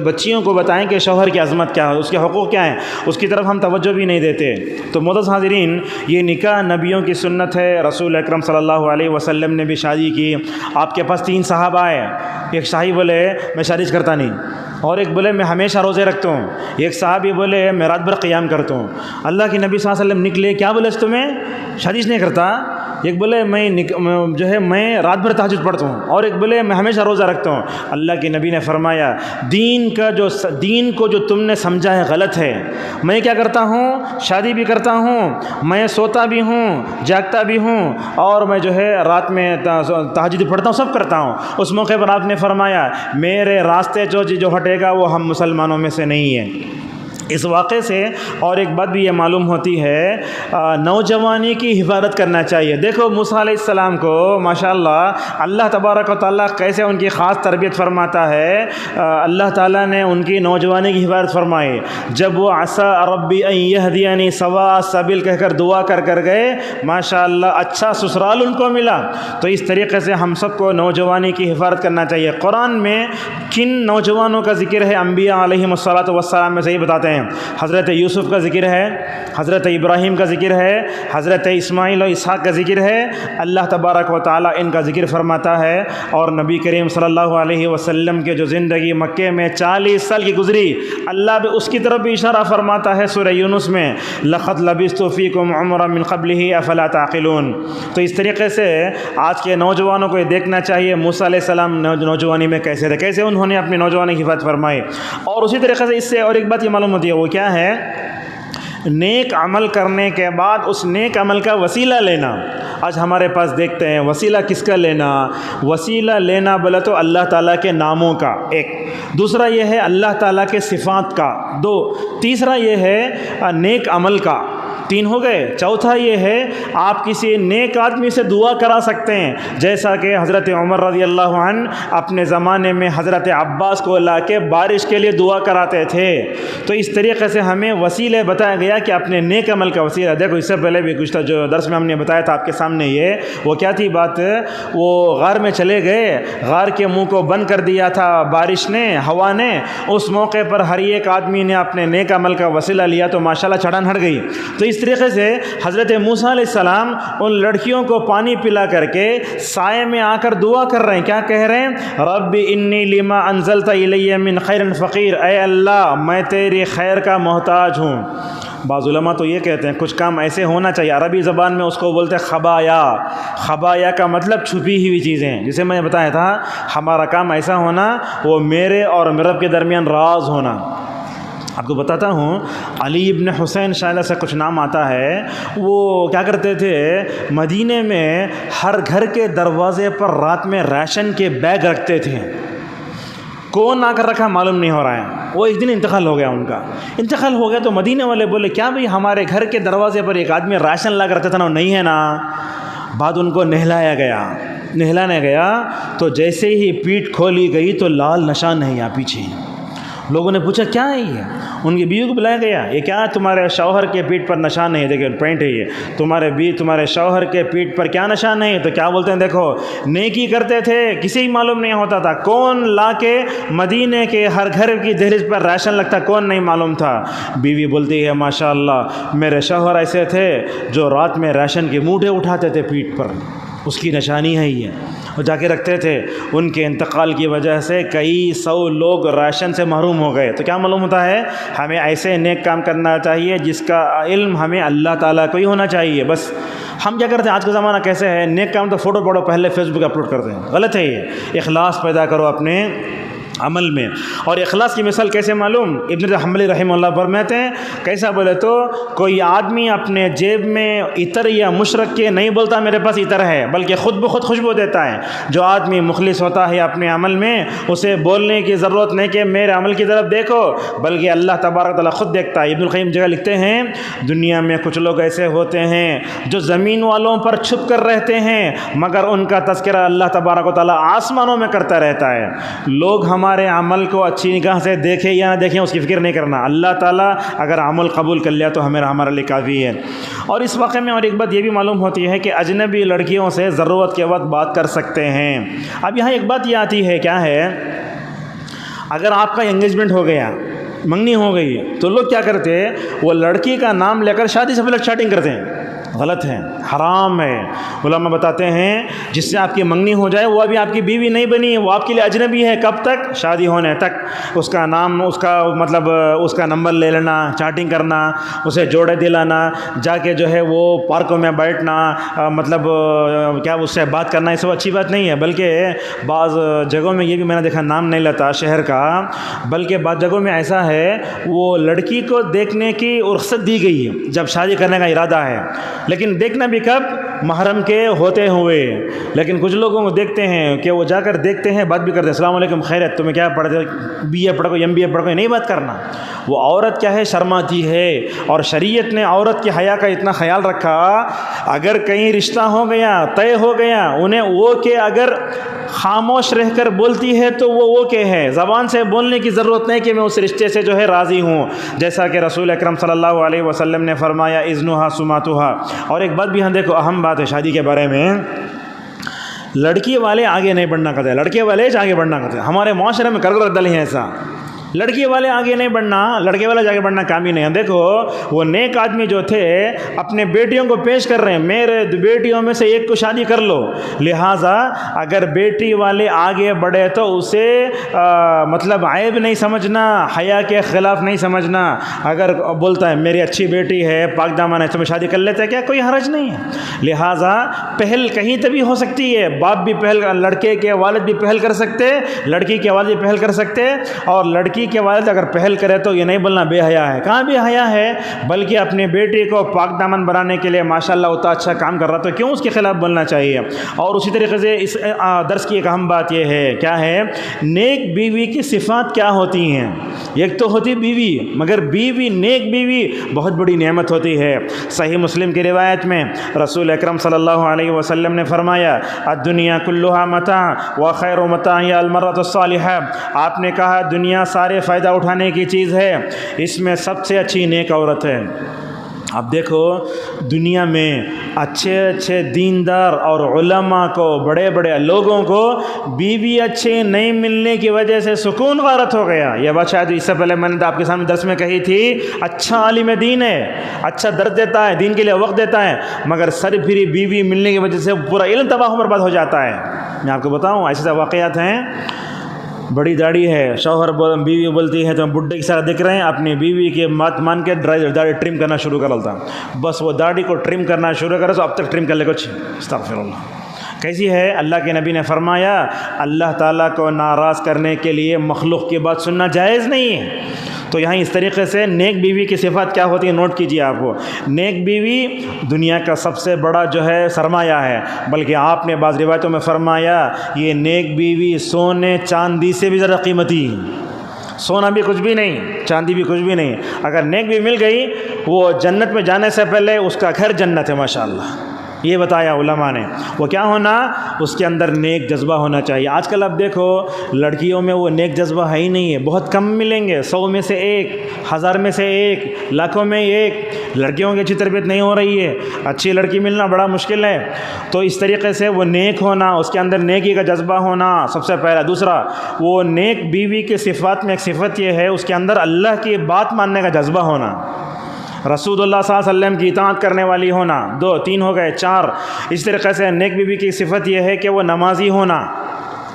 بچیوں کو بتائیں کہ شوہر کی عظمت کیا ہے، اس کے حقوق کیا ہیں، اس کی طرف ہم توجہ بھی نہیں دیتے۔ تو معزز حاضرین، یہ نکاح نبیوں کی سنت ہے، رسول اکرم صلی اللہ علیہ وسلم نے بھی شادی کی۔ آپ کے پاس 3 صحابہ آئے، ایک صحابی بولے میں شادی کرتا نہیں، اور ایک بولے میں ہمیشہ روزے رکھتا ہوں، ایک صحابی بولے میں رات بھر قیام کرتا ہوں۔ اللہ کے نبی صلی اللہ علیہ وسلم نکلے، کیا بولے تمہیں شادی نہیں کرتا؟ ایک بولے میں رات بھر تہجد پڑھتا ہوں، اور ایک بولے میں ہمیشہ روزہ رکھتا ہوں۔ اللہ کے نبی نے فرمایا دین کو جو تم نے سمجھا ہے غلط ہے۔ میں کیا کرتا ہوں؟ شادی بھی کرتا ہوں، میں سوتا بھی ہوں، جاگتا بھی ہوں، اور میں رات میں تہجد پڑھتا ہوں، سب کرتا ہوں۔ اس موقع پر آپ نے فرمایا میرے راستے جو ہٹے گا وہ ہم مسلمانوں میں سے نہیں ہے۔ اس واقعے سے اور ایک بات بھی یہ معلوم ہوتی ہے، نوجوانی کی حفاظت کرنا چاہیے۔ دیکھو موسیٰ علیہ السلام کو ماشاءاللہ اللہ تبارک و تعالیٰ کیسے ان کی خاص تربیت فرماتا ہے۔ اللہ تعالیٰ نے ان کی نوجوانی کی حفاظت فرمائی۔ جب وہ عسیٰ ربی ان یہدینی سواء السبیل کہہ کر دعا کر گئے، ماشاءاللہ اچھا سسرال ان کو ملا۔ تو اس طریقے سے ہم سب کو نوجوانی کی حفاظت کرنا چاہیے۔ قرآن میں کن نوجوانوں کا ذکر ہے؟ انبیاء علیہم الصلاۃ والسلام میں سے ہی بتاتے ہیں۔ حضرت یوسف کا ذکر ہے، حضرت ابراہیم کا ذکر ہے، حضرت اسماعیل و اسحاق کا ذکر ہے۔ اللہ تبارک و تعالیٰ ان کا ذکر فرماتا ہے، اور نبی کریم صلی اللہ علیہ وسلم کے جو زندگی مکے میں 40 سال کی گزری، اللہ بھی اس کی طرف بھی اشارہ فرماتا ہے سورہ یونس میں، لَقَدْ لَبِثْتُ فِيكُمْ عُمْرًا مِّن قَبْلِهِ أَفَلَا تَعْقِلُونَ۔ تو اس طریقے سے آج کے نوجوانوں کو یہ دیکھنا چاہیے موسیٰ علیہ السلام نوجوانی میں کیسے تھے، کیسے انہوں نے اپنی نوجوانی کی حفاظت فرمائی۔ اور اسی طریقے سے اس سے اور ایک بات یہ معلوم ہوتی ہے، وہ کیا ہے؟ نیک عمل کرنے کے بعد اس نیک عمل کا وسیلہ لینا۔ آج ہمارے پاس دیکھتے ہیں وسیلہ کس کا لینا؟ وسیلہ لینا بولا تو اللہ تعالیٰ کے ناموں کا، ایک دوسرا یہ ہے اللہ تعالیٰ کے صفات کا، دو تیسرا یہ ہے نیک عمل کا، تین ہو گئے۔ چوتھا یہ ہے آپ کسی نیک آدمی سے دعا کرا سکتے ہیں، جیسا کہ حضرت عمر رضی اللہ عنہ اپنے زمانے میں حضرت عباس کو لا کے بارش کے لیے دعا کراتے تھے۔ تو اس طریقے سے ہمیں وسیلے بتایا گیا کہ اپنے نیک عمل کا وسیلہ۔ دیکھو اس سے پہلے بھی کچھ جو درس میں ہم نے بتایا تھا آپ کے سامنے، وہ کیا تھی بات؟ وہ غار میں چلے گئے، غار کے منہ کو بند کر دیا تھا بارش نے، ہوا نے۔ اس موقع پر ہر ایک آدمی نے اپنے نیک عمل کا وسیلہ لیا تو ماشاءاللہ چڑھن ہٹ گئی۔ تو اس طریقے سے حضرت موسیٰ علیہ السلام ان لڑکیوں کو پانی پلا کر کے سائے میں آ کر دعا کر رہے ہیں، کیا کہہ رہے ہیں؟ رب انی لما انزلت الی من خیر فقیر، اے اللہ میں تیری خیر کا محتاج ہوں۔ بعض علماء تو یہ کہتے ہیں کچھ کام ایسے ہونا چاہیے، عربی زبان میں اس کو بولتے ہیں خبایا۔ خبایا کا مطلب چھپی ہوئی چیزیں، جسے میں نے بتایا تھا ہمارا کام ایسا ہونا وہ میرے اور میرے رب کے درمیان راز ہونا۔ آپ کو بتاتا ہوں، علی ابن حسین شاید سے کچھ نام آتا ہے، وہ کیا کرتے تھے مدینے میں ہر گھر کے دروازے پر رات میں راشن کے بیگ رکھتے تھے۔ کون آ کر رکھا معلوم نہیں ہو رہا ہے۔ وہ ایک دن انتقال ہو گیا، ان کا انتقال ہو گیا تو مدینے والے بولے کیا بھئی ہمارے گھر کے دروازے پر ایک آدمی راشن لا کر رکھتا تھا نا، نہیں ہے نا؟ بعد ان کو نہلایا گیا، نہلانے گیا تو جیسے ہی پیٹھ کھولی گئی تو لال نشان ہے یہاں پیچھے۔ لوگوں نے پوچھا کیا ہے یہ؟ ان کی بیوی کو بلایا گیا، یہ کیا تمہارے شوہر کے پیٹھ پر نشان ہے؟ دیکھیں پینٹ ہے یہ، تمہارے شوہر کے پیٹھ پر کیا نشان ہے؟ تو کیا بولتے ہیں دیکھو نیکی کرتے تھے، کسی ہی معلوم نہیں ہوتا تھا۔ کون لا کے مدینے کے ہر گھر کی دہلیز پر راشن لگتا کون نہیں معلوم تھا۔ بیوی بولتی ہے ماشاءاللہ میرے شوہر ایسے تھے جو رات میں راشن کے موٹے اٹھاتے تھے پیٹھ پر، اس کی نشانی ہے یہ، وہ جا کے رکھتے تھے۔ ان کے انتقال کی وجہ سے کئی سو لوگ راشن سے محروم ہو گئے۔ تو کیا معلوم ہوتا ہے ہمیں ایسے نیک کام کرنا چاہیے جس کا علم ہمیں اللہ تعالیٰ کو ہی ہونا چاہیے۔ بس ہم کیا کرتے ہیں آج کا زمانہ کیسے ہے، نیک کام تو فوٹو پڑو پہلے فیس بک اپلوڈ کرتے ہیں، غلط ہے یہ۔ اخلاص پیدا کرو اپنے عمل میں۔ اور اخلاص کی مثال کیسے معلوم؟ ابن حنبل رحمہ اللہ فرماتے ہیں کیسا بولے تو کوئی آدمی اپنے جیب میں عطر یا مشرق کے نہیں بولتا میرے پاس عطر ہے، بلکہ خود بخود خوشبو دیتا ہے۔ جو آدمی مخلص ہوتا ہے اپنے عمل میں، اسے بولنے کی ضرورت نہیں کہ میرے عمل کی طرف دیکھو، بلکہ اللہ تبارک تعالیٰ خود دیکھتا ہے۔ ابن القیم جگہ لکھتے ہیں دنیا میں کچھ لوگ ایسے ہوتے ہیں جو زمین والوں پر چھپ کر رہتے ہیں، مگر ان کا تذکرہ اللہ تبارک و تعالیٰ آسمانوں میں کرتا رہتا ہے۔ لوگ ہمارے عمل کو اچھی نگاہ سے دیکھیں یا نہ دیکھیں اس کی فکر نہیں کرنا، اللہ تعالیٰ اگر عمل قبول کر لیا تو ہمارے لیے کافی ہے۔ اور اس واقعے میں اور ایک بات یہ بھی معلوم ہوتی ہے کہ اجنبی لڑکیوں سے ضرورت کے وقت بات کر سکتے ہیں۔ اب یہاں ایک بات یہ آتی ہے، کیا ہے، اگر آپ کا انگیجمنٹ ہو گیا، منگنی ہو گئی، تو لوگ کیا کرتے ہیں وہ لڑکی کا نام لے کر شادی سے پہلے چیٹنگ کرتے ہیں، غلط ہے، حرام ہے۔ علماء بتاتے ہیں جس سے آپ کی منگنی ہو جائے وہ ابھی آپ کی بیوی نہیں بنی ہے، وہ آپ کے لیے اجنبی ہے، کب تک؟ شادی ہونے تک۔ اس کا نام، اس کا مطلب اس کا نمبر لے لینا، چیٹنگ کرنا، اسے جوڑے دلانا، جا کے جو ہے وہ پارکوں میں بیٹھنا، مطلب کیا اس سے بات کرنا، یہ سب اچھی بات نہیں ہے۔ بلکہ بعض جگہوں میں یہ بھی میں نے دیکھا، نام نہیں لیتا شہر کا، بلکہ بعض جگہوں میں ایسا ہے وہ لڑکی کو دیکھنے کی رخصت دی گئی ہے جب شادی کرنے کا ارادہ ہے، لیکن دیکھنا بھی کب؟ محرم کے ہوتے ہوئے۔ لیکن کچھ لوگوں کو دیکھتے ہیں کہ وہ جا کر دیکھتے ہیں، بات بھی کرتے ہیں، السلام علیکم، خیریت، تمہیں کیا پڑھتے، بی اے پڑھ کو ایم بی اے پڑھ کو، نہیں بات کرنا۔ وہ عورت کیا ہے؟ شرماتی ہے، اور شریعت نے عورت کی حیا کا اتنا خیال رکھا، اگر کہیں رشتہ ہو گیا، طے ہو گیا، انہیں وہ کہ اگر خاموش رہ کر بولتی ہے تو وہ کہ ہے، زبان سے بولنے کی ضرورت نہیں کہ میں اس رشتے سے جو ہے راضی ہوں، جیسا کہ رسول اکرم صلی اللہ علیہ وسلم نے فرمایا اذنها سماتها۔ اور ایک بات بھی ہاں دیکھو، اہم بات ہے شادی کے بارے میں، لڑکی والے آگے نہیں بڑھنا کرتے، لڑکے والے آگے بڑھنا کرتے۔ ہمارے معاشرے میں کرگل دل ہے ایسا، لڑکی والے آگے نہیں بڑھنا، لڑکے والے آگے بڑھنا کام ہی نہیں ہے۔ دیکھو وہ نیک آدمی جو تھے اپنے بیٹیوں کو پیش کر رہے ہیں، میرے بیٹیوں میں سے ایک کو شادی کر لو، لہٰذا اگر بیٹی والے آگے بڑھے تو اسے مطلب عیب نہیں سمجھنا، حیا کے خلاف نہیں سمجھنا۔ اگر بولتا ہے میری اچھی بیٹی ہے، پاک دامن ہے، تو میں شادی کر لیتے ہیں، کیا کوئی حرج نہیں ہے۔ لہٰذا پہل کہیں تبھی ہو سکتی ہے، باپ بھی پہل، لڑکے کے والد بھی پہل کر سکتے، لڑکی کے والد بھی پہل کر سکتے، اور لڑکی کے والد اگر پہل کرے تو یہ نہیں بولنا بے حیا ہے، کہاں بے حیا ہے، بلکہ اپنے بیٹے کو پاک دامن بنانے کے لیے ماشاءاللہ اتنا اچھا کام کر رہا تو کیوں اس کے خلاف بولنا چاہیے۔ اور اسی طریقے سے اس درس کی ایک اہم بات یہ ہے، کیا ہے؟ نیک بیوی کی صفات کیا ہوتی ہیں؟ ایک تو ہوتی بیوی، مگر بیوی، نیک بیوی بہت بڑی نعمت ہوتی ہے۔ صحیح مسلم کی روایت میں رسول اکرم صلی اللہ علیہ وسلم نے فرمایا الدنیا کلھا متاع وخیر متاع المرأۃ الصالحہ۔ آپ نے کہا دنیا سارے فائدہ اٹھانے کی چیز ہے، اس میں سب سے اچھی نیک عورت ہے۔ اب دیکھو دنیا میں اچھے اچھے دیندار اور علماء کو، بڑے بڑے لوگوں کو بیوی اچھے نہیں ملنے کی وجہ سے سکون غارت ہو گیا۔ یہ بات شاید اس سے پہلے میں نے آپ کے سامنے درس میں کہی تھی، اچھا عالم دین ہے، اچھا درد دیتا ہے، دین کے لیے وقت دیتا ہے، مگر سرپھری بیوی ملنے کی وجہ سے پورا علم تباہ و برباد ہو جاتا ہے۔ میں آپ کو بتاؤں ایسے واقعات ہیں، بڑی داڑھی ہے، شوہر بیوی بولتی ہے تو بڈھے کی طرح دکھ رہے ہیں، اپنی بیوی کے مات مان کے داڑھی ٹرم کرنا شروع کر لیتا، بس وہ داڑھی کو ٹرم کرنا شروع کرے تو اب تک ٹرم کر لے کچھ، استغفر اللہ۔ کیسی ہے؟ اللہ کے نبی نے فرمایا اللہ تعالیٰ کو ناراض کرنے کے لیے مخلوق کی بات سننا جائز نہیں ہے۔ تو یہاں اس طریقے سے نیک بیوی کی صفات کیا ہوتی ہے نوٹ کیجیے آپ کو۔ نیک بیوی دنیا کا سب سے بڑا جو ہے سرمایہ ہے، بلکہ آپ نے بعض روایتوں میں فرمایا یہ نیک بیوی سونے چاندی سے بھی زیادہ قیمتی ہے۔ سونا بھی کچھ بھی نہیں، چاندی بھی کچھ بھی نہیں، اگر نیک بیوی مل گئی وہ جنت میں جانے سے پہلے اس کا گھر جنت ہے ماشاءاللہ۔ یہ بتایا علماء نے، وہ کیا ہونا؟ اس کے اندر نیک جذبہ ہونا چاہیے۔ آج کل اب دیکھو لڑکیوں میں وہ نیک جذبہ ہے ہی نہیں ہے، بہت کم ملیں گے، 100 میں سے 1، 1000 میں سے 1، لاکھوں میں 1۔ لڑکیوں کی اچھی تربیت نہیں ہو رہی ہے، اچھی لڑکی ملنا بڑا مشکل ہے۔ تو اس طریقے سے وہ نیک ہونا، اس کے اندر نیکی کا جذبہ ہونا سب سے پہلا۔ دوسرا، وہ نیک بیوی کی صفات میں ایک صفت یہ ہے اس کے اندر اللہ کی بات ماننے کا جذبہ ہونا، رسول اللہ صلی اللہ علیہ وسلم کی اطاعت کرنے والی ہونا، 2 3 ہو گئے، 4۔ اس طریقے سے نیک بیوی کی صفت یہ ہے کہ وہ نمازی ہونا،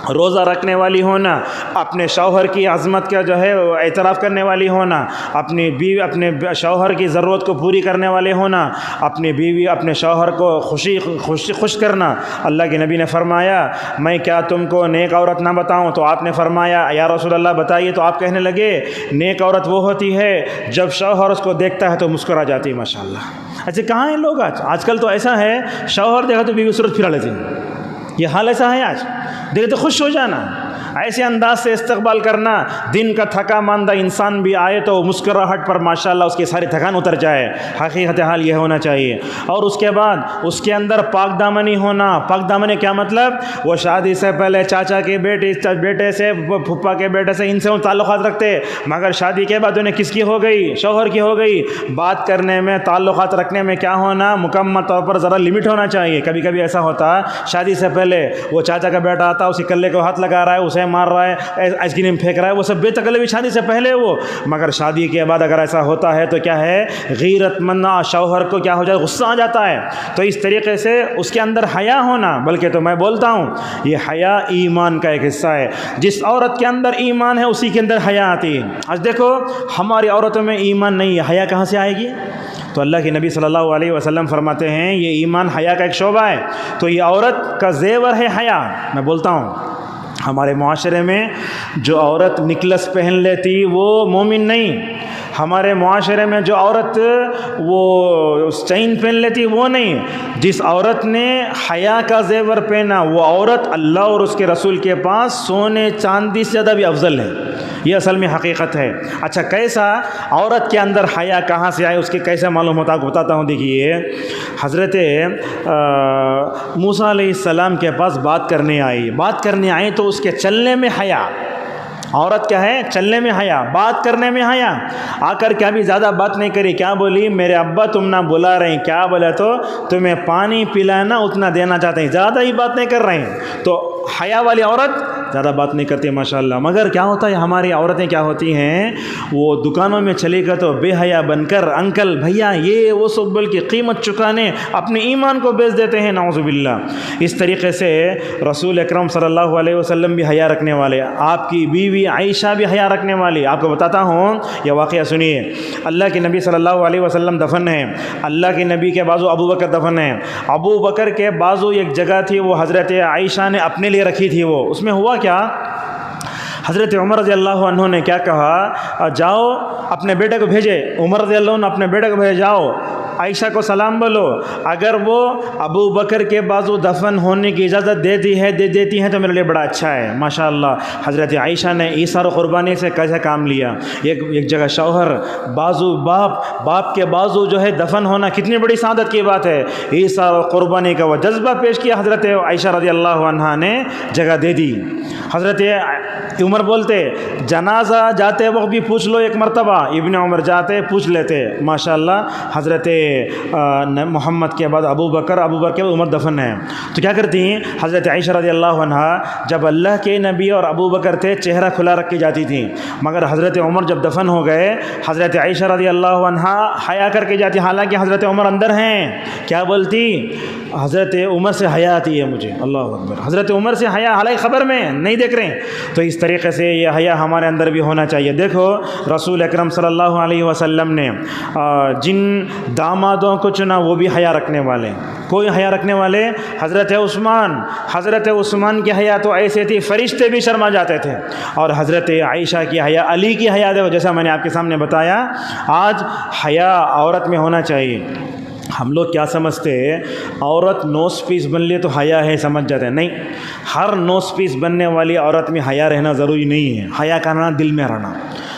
روزہ رکھنے والی ہونا، اپنے شوہر کی عظمت کا جو ہے اعتراف کرنے والی ہونا، اپنی بیوی اپنے شوہر کی ضرورت کو پوری کرنے والے ہونا، اپنی بیوی اپنے شوہر کو خوش کرنا۔ اللہ کے نبی نے فرمایا میں کیا تم کو نیک عورت نہ بتاؤں؟ تو آپ نے فرمایا یا رسول اللہ بتائیے۔ تو آپ کہنے لگے نیک عورت وہ ہوتی ہے جب شوہر اس کو دیکھتا ہے تو مسکرا جاتی ہے ماشاءاللہ۔ ایسے کہاں ہیں لوگ آج کل تو ایسا ہے شوہر دیکھا تو بیوی صورت پھرا لیتی، یہ حال ایسا ہے آج، دیکھے تو خوش ہو جانا، ایسے انداز سے استقبال کرنا، دن کا تھکا ماندہ انسان بھی آئے تو مسکراہٹ پر ماشاءاللہ اس کی ساری تھکان اتر جائے۔ حقیقت حال یہ ہونا چاہیے۔ اور اس کے بعد اس کے اندر پاک دامنی ہونا۔ پاک دامنی کیا مطلب؟ وہ شادی سے پہلے چاچا کے بیٹے سے، پھپھا کے بیٹے سے، ان سے تعلقات رکھتے، مگر شادی کے بعد انہیں کس کی ہو گئی؟ شوہر کی ہو گئی۔ بات کرنے میں، تعلقات رکھنے میں کیا ہونا؟ مکمل طور پر ذرا لمٹ ہونا چاہیے۔ کبھی کبھی ایسا ہوتا شادی سے پہلے وہ چاچا کا بیٹا آتا، اسی کلے کو ہاتھ لگا رہا ہے، اسے تماشے مار رہا ہے، آئس کریم پھینک رہا ہے، وہ سب بے تکلفی شادی سے پہلے وہ، مگر شادی کے بعد اگر ایسا ہوتا ہے تو کیا ہے، غیرت مند شوہر کو کیا ہو جائے، غصہ آ جاتا ہے۔ تو اس طریقے سے اس کے اندر حیا ہونا، بلکہ تو میں بولتا ہوں یہ حیا ایمان کا ایک حصہ ہے۔ جس عورت کے اندر ایمان ہے اسی کے اندر حیا آتی ہے۔ آج دیکھو ہماری عورتوں میں ایمان نہیں ہے، حیا کہاں سے آئے گی؟ تو اللہ کے نبی صلی اللہ علیہ وسلم فرماتے ہیں یہ ایمان حیا کا ایک شعبہ ہے، تو یہ عورت کا زیور ہے حیا۔ میں بولتا ہوں ہمارے معاشرے میں جو عورت نکلس پہن لیتی وہ مومن نہیں، ہمارے معاشرے میں جو عورت وہ چین پہن لیتی وہ نہیں، جس عورت نے حیا کا زیور پہنا وہ عورت اللہ اور اس کے رسول کے پاس سونے چاندی سے زیادہ بھی افضل ہے۔ یہ اصل میں حقیقت ہے۔ اچھا کیسا عورت کے اندر حیا کہاں سے آئے، اس کے کیسے معلوم ہوتا ہے، آپ کو بتاتا ہوں۔ دیکھیے حضرت موسیٰ علیہ السلام کے پاس بات کرنے آئی تو اس کے چلنے میں حیا، عورت کیا ہے، چلنے میں حیا، بات کرنے میں حیا، آ کر کیا بھی زیادہ بات نہیں کری، کیا بولی، میرے ابا تم نہ بلا رہے ہیں، کیا بولے تو تمہیں پانی پلانا اتنا دینا چاہتے ہیں، زیادہ ہی بات نہیں کر رہے ہیں۔ تو حیا والی عورت زیادہ بات نہیں کرتی ماشاءاللہ۔ مگر کیا ہوتا ہے، ہماری عورتیں کیا ہوتی ہیں، وہ دکانوں میں چلی گئے تو بے حیا بن کر انکل بھیا یہ وہ سب بول کے قیمت چکانے اپنے ایمان کو بیچ دیتے ہیں، نعوذ باللہ۔ اس طریقے سے رسول اکرم صلی اللہ علیہ وسلم بھی حیا رکھنے والے، آپ کی بیوی عائشہ بھی حیا رکھنے والی۔ آپ کو بتاتا ہوں یہ واقعہ سنیے۔ اللہ کے نبی صلی اللہ علیہ وسلم دفن ہیں، اللہ کے نبی کے بازو ابو بکر دفن ہیں۔ ابو بکر کے بازو ایک جگہ تھی، وہ حضرت عائشہ نے اپنے لیے رکھی تھی، وہ اس میں ہوا کیا، حضرت عمر رضی اللہ عنہ نے کیا کہا، جاؤ اپنے بیٹے کو بھیجے، عمر رضی اللہ عنہ اپنے بیٹے کو بھیجے، جاؤ عائشہ کو سلام بولو، اگر وہ ابو بکر کے بازو دفن ہونے کی اجازت دے دیتی ہیں تو میرے لیے بڑا اچھا ہے۔ ماشاءاللہ حضرت عائشہ نے ایثار و قربانی سے کیسا کام لیا۔ ایک جگہ شوہر بازو باپ کے بازو جو ہے دفن ہونا کتنی بڑی سعادت کی بات ہے، ایثار و قربانی کا وہ جذبہ پیش کیا حضرت عائشہ رضی اللہ عنہا نے جگہ دے دی۔ حضرت عمر بولتے جنازہ جاتے وقت بھی پوچھ لو ایک مرتبہ، ابن عمر جاتے پوچھ لیتے۔ ماشاءاللہ حضرت محمد کے بعد ابو بکر کے بعد عمر دفن ہے، تو کیا کرتی ہیں حضرت عائشہ رضی اللہ عنہا، جب اللہ کے نبی اور ابو بکر تھے چہرہ کھلا رکھ کے جاتی تھیں، مگر حضرت عمر جب دفن ہو گئے حضرت عائشہ رضی اللہ عنہا حیا کر کے جاتی، حالانکہ حضرت عمر اندر ہیں، کیا بولتی، حضرت عمر سے حیا آتی ہے مجھے، اللہ اکبر، حضرت عمر سے حیا، حالانکہ خبر میں نہیں دیکھ رہے ہیں۔ تو اس طریقے سے یہ حیا ہمارے اندر بھی ہونا چاہیے۔ دیکھو رسول اکرم صلی اللہ علیہ وسلم نے جن دامادوں کو چنا وہ بھی حیا رکھنے والے، کوئی حیا رکھنے والے، حضرت عثمان کی حیا تو ایسے تھی فرشتے بھی شرما جاتے تھے، اور حضرت عائشہ کی حیا، علی کی حیا دیکھو، جیسا میں نے آپ کے سامنے بتایا، آج حیا عورت میں ہونا چاہیے۔ ہم لوگ کیا سمجھتے ہیں، عورت نوز پیس بن لیے تو حیا ہے سمجھ جاتے ہیں، نہیں، ہر نوز پیس بننے والی عورت میں حیا رہنا ضروری نہیں ہے۔ حیا کرنا دل میں رہنا،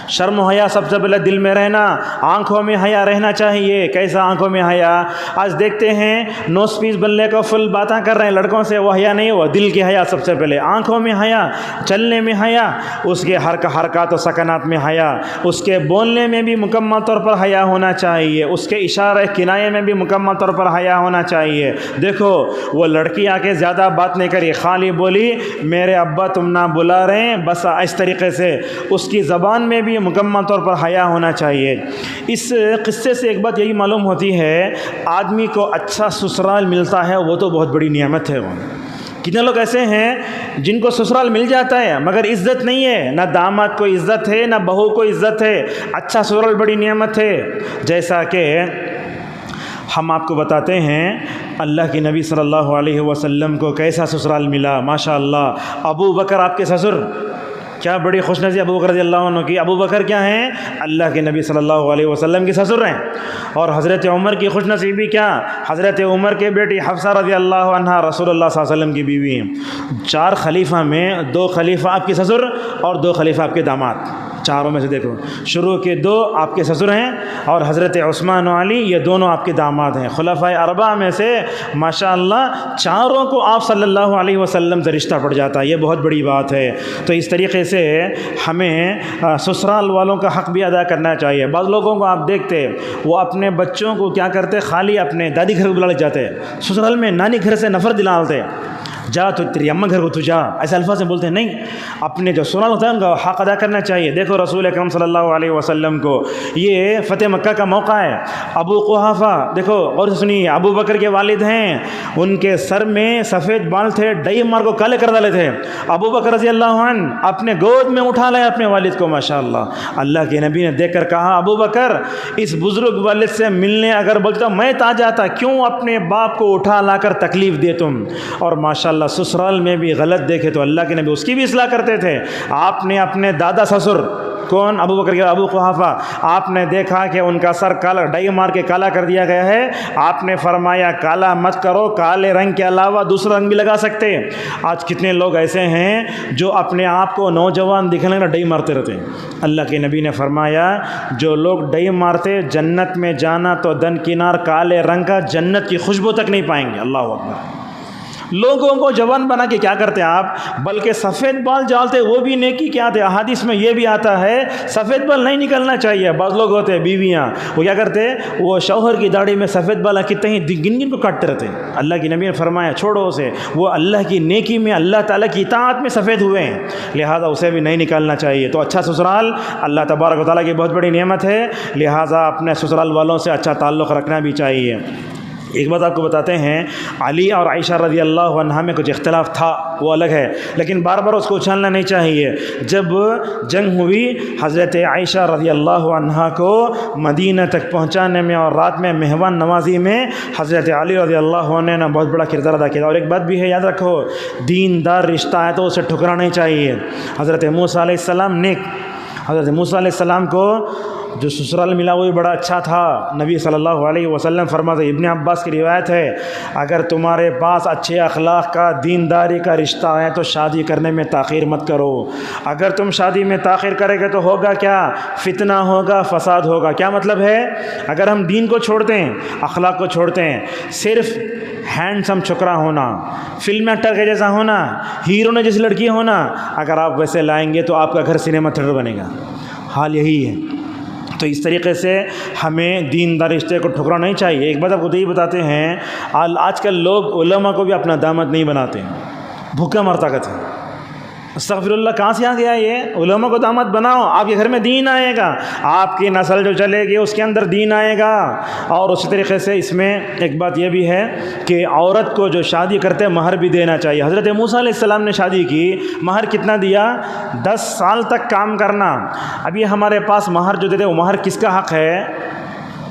شرم و حیا سب سے پہلے دل میں رہنا، آنکھوں میں حیا رہنا چاہیے۔ کیسا آنکھوں میں حیا، آج دیکھتے ہیں نوز پیس بننے کو فل باتیں کر رہے ہیں لڑکوں سے، وہ حیا نہیں، وہ دل کی حیا سب سے پہلے، آنکھوں میں حیا، چلنے میں حیا، اس کے حرکات و سکنات میں حیا، اس کے بولنے میں بھی مکمل طور پر حیا ہونا چاہیے، اس کے اشارے کنایے میں بھی مکمل طور پر حیا ہونا چاہیے۔ دیکھو وہ لڑکی آ کے زیادہ بات نہیں کری، خالی بولی میرے ابا تم نہ بلا رہے ہیں، بس اس طریقے سے اس کی زبان میں بھی مکمل طور پر حیا ہونا چاہیے۔ اس قصے سے ایک بات یہی معلوم ہوتی ہے، آدمی کو اچھا سسرال ملتا ہے وہ تو بہت بڑی نعمت ہے۔ وہ کتنے لوگ ایسے ہیں جن کو سسرال مل جاتا ہے مگر عزت نہیں ہے، نہ داماد کو عزت ہے نہ بہو کو عزت ہے۔ اچھا سسرال بڑی نعمت ہے، جیسا کہ ہم آپ کو بتاتے ہیں اللہ کے نبی صلی اللہ علیہ وسلم کو کیسا سسرال ملا، ماشاءاللہ۔ ابو بکر آپ کے سسر، کیا بڑی خوش نصیب ابو بکر رضی اللہ عنہ کی۔ ابو بکر کیا ہیں، اللہ کے نبی صلی اللہ علیہ وسلم کے سسر ہیں۔ اور حضرت عمر کی خوش نصیبی کیا، حضرت عمر کے بیٹی حفصہ رضی اللہ عنہ رسول اللہ صلی اللہ علیہ وسلم کی بیوی ہیں۔ 4 خلیفہ میں 2 خلیفہ آپ کے سسر اور 2 خلیفہ آپ کے داماد، چاروں میں سے دیکھو شروع کے 2 آپ کے سسر ہیں، اور حضرت عثمان و علی یہ دونوں آپ کے داماد ہیں۔ خلفائے اربعہ میں سے ماشاءاللہ چاروں کو آپ صلی اللہ علیہ وسلم سے رشتہ پڑ جاتا ہے، یہ بہت بڑی بات ہے۔ تو اس طریقے سے ہمیں سسرال والوں کا حق بھی ادا کرنا چاہیے۔ بعض لوگوں کو آپ دیکھتے وہ اپنے بچوں کو کیا کرتے، خالی اپنے دادی گھر بلا لے جاتے، سسرال میں نانی گھر سے نفرت دلاتے۔ جا تو تیری اماں گھر کو تو جا، ایسے الفاظ میں بولتے ہیں نہیں، اپنے جو سنن ہوتا ہے ان کا حق ادا کرنا چاہیے۔ دیکھو رسول اکرم صلی اللہ علیہ وسلم کو یہ فتح مکہ کا موقع ہے، ابو قحافہ دیکھو اور سنیے، ابو بکر کے والد ہیں، ان کے سر میں سفید بال تھے، ڈئی مار کو کالے کر ڈالے تھے، ابو بکر رضی اللہ عنہ اپنے گود میں اٹھا لائے اپنے والد کو، ماشاءاللہ۔ اللہ کے نبی نے دیکھ کر کہا ابو بکر اس بزرگ والد سے ملنے اگر بولتا میں آ جاتا، کیوں اپنے باپ کو اٹھا لا کر تکلیف دے تم؟ اور ماشاءاللہ سسرال میں بھی غلط دیکھے تو اللہ کے نبی اس کی بھی اصلاح کرتے تھے۔ آپ نے اپنے دادا سسر کون ابو بکر کے ابو قحافہ، آپ نے دیکھا کہ ان کا سر کالا ڈائی مار کے کالا کر دیا گیا ہے، آپ نے فرمایا کالا مت کرو، کالے رنگ کے علاوہ دوسرا رنگ بھی لگا سکتے۔ آج کتنے لوگ ایسے ہیں جو اپنے آپ کو نوجوان دکھنے کا ڈائی مارتے رہتے ہیں۔ اللہ کے نبی نے فرمایا جو لوگ ڈائی مارتے جنت میں جانا تو دن کنار کالے رنگ کا جنت کی خوشبو تک نہیں پائیں گے۔ اللہ اکبر۔ لوگوں کو جوان بنا کے کیا کرتے آپ؟ بلکہ سفید بال ڈالتے وہ بھی نیکی کیا تھے، احادیث میں یہ بھی آتا ہے سفید بال نہیں نکلنا چاہیے۔ بعض لوگ ہوتے ہیں بیویاں، وہ کیا کرتے وہ شوہر کی داڑھی میں سفید بال کتنے ہی گن گن کو کاٹتے رہتے ہیں۔ اللہ کی نبی نے فرمایا چھوڑو اسے، وہ اللہ کی نیکی میں اللہ تعالیٰ کی اطاعت میں سفید ہوئے ہیں، لہٰذا اسے بھی نہیں نکالنا چاہیے۔ تو اچھا سسرال اللہ تبارک و تعالیٰ کی بہت بڑی نعمت ہے، لہٰذا اپنے سسرال والوں سے اچھا تعلق رکھنا بھی چاہیے۔ ایک بات آپ کو بتاتے ہیں، علی اور عائشہ رضی اللہ عنہا میں کچھ اختلاف تھا، وہ الگ ہے، لیکن بار بار اس کو اچھالنا نہیں چاہیے۔ جب جنگ ہوئی حضرت عائشہ رضی اللہ عنہا کو مدینہ تک پہنچانے میں اور رات میں مہمان نوازی میں حضرت علی رضی اللہ عنہ نے بہت بڑا کردار ادا کیا۔ اور ایک بات بھی ہے، یاد رکھو، دیندار رشتہ ہے تو اسے ٹھکرانا نہیں چاہیے۔ حضرت موسیٰ علیہ السلام نیک، حضرت موسیٰ علیہ السلام کو جو سسرال ملا وہ بھی بڑا اچھا تھا۔ نبی صلی اللہ علیہ وسلم فرماتے، ابن عباس کی روایت ہے، اگر تمہارے پاس اچھے اخلاق کا دینداری کا رشتہ ہے تو شادی کرنے میں تاخیر مت کرو۔ اگر تم شادی میں تاخیر کرے گے تو ہوگا کیا؟ فتنہ ہوگا، فساد ہوگا۔ کیا مطلب ہے؟ اگر ہم دین کو چھوڑتے ہیں، اخلاق کو چھوڑتے ہیں، صرف ہینڈسم چھکرا ہونا، فلم ایکٹر کے جیسا ہونا، ہیرو نے جیسی لڑکی ہونا، اگر آپ ویسے لائیں گے تو آپ کا گھر سنیما تھیٹر بنے گا۔ حال یہی ہے۔ تو اس طریقے سے ہمیں دیندار رشتے کو ٹھکرانا نہیں چاہیے۔ ایک بات آپ کو یہی بتاتے ہیں، آج کل لوگ علماء کو بھی اپنا داماد نہیں بناتے، بھوکا مر طاقت ہے۔ استغفر اللہ، کہاں سے آ گیا یہ؟ علماء کو داماد بناؤ، آپ کے گھر میں دین آئے گا، آپ کی نسل جو چلے گی اس کے اندر دین آئے گا۔ اور اسی طریقے سے اس میں ایک بات یہ بھی ہے کہ عورت کو جو شادی کرتے مہر بھی دینا چاہیے۔ حضرت موسیٰ علیہ السلام نے شادی کی، مہر کتنا دیا؟ 10 سال تک کام کرنا۔ ابھی ہمارے پاس مہر جو دیتے وہ مہر کس کا حق ہے؟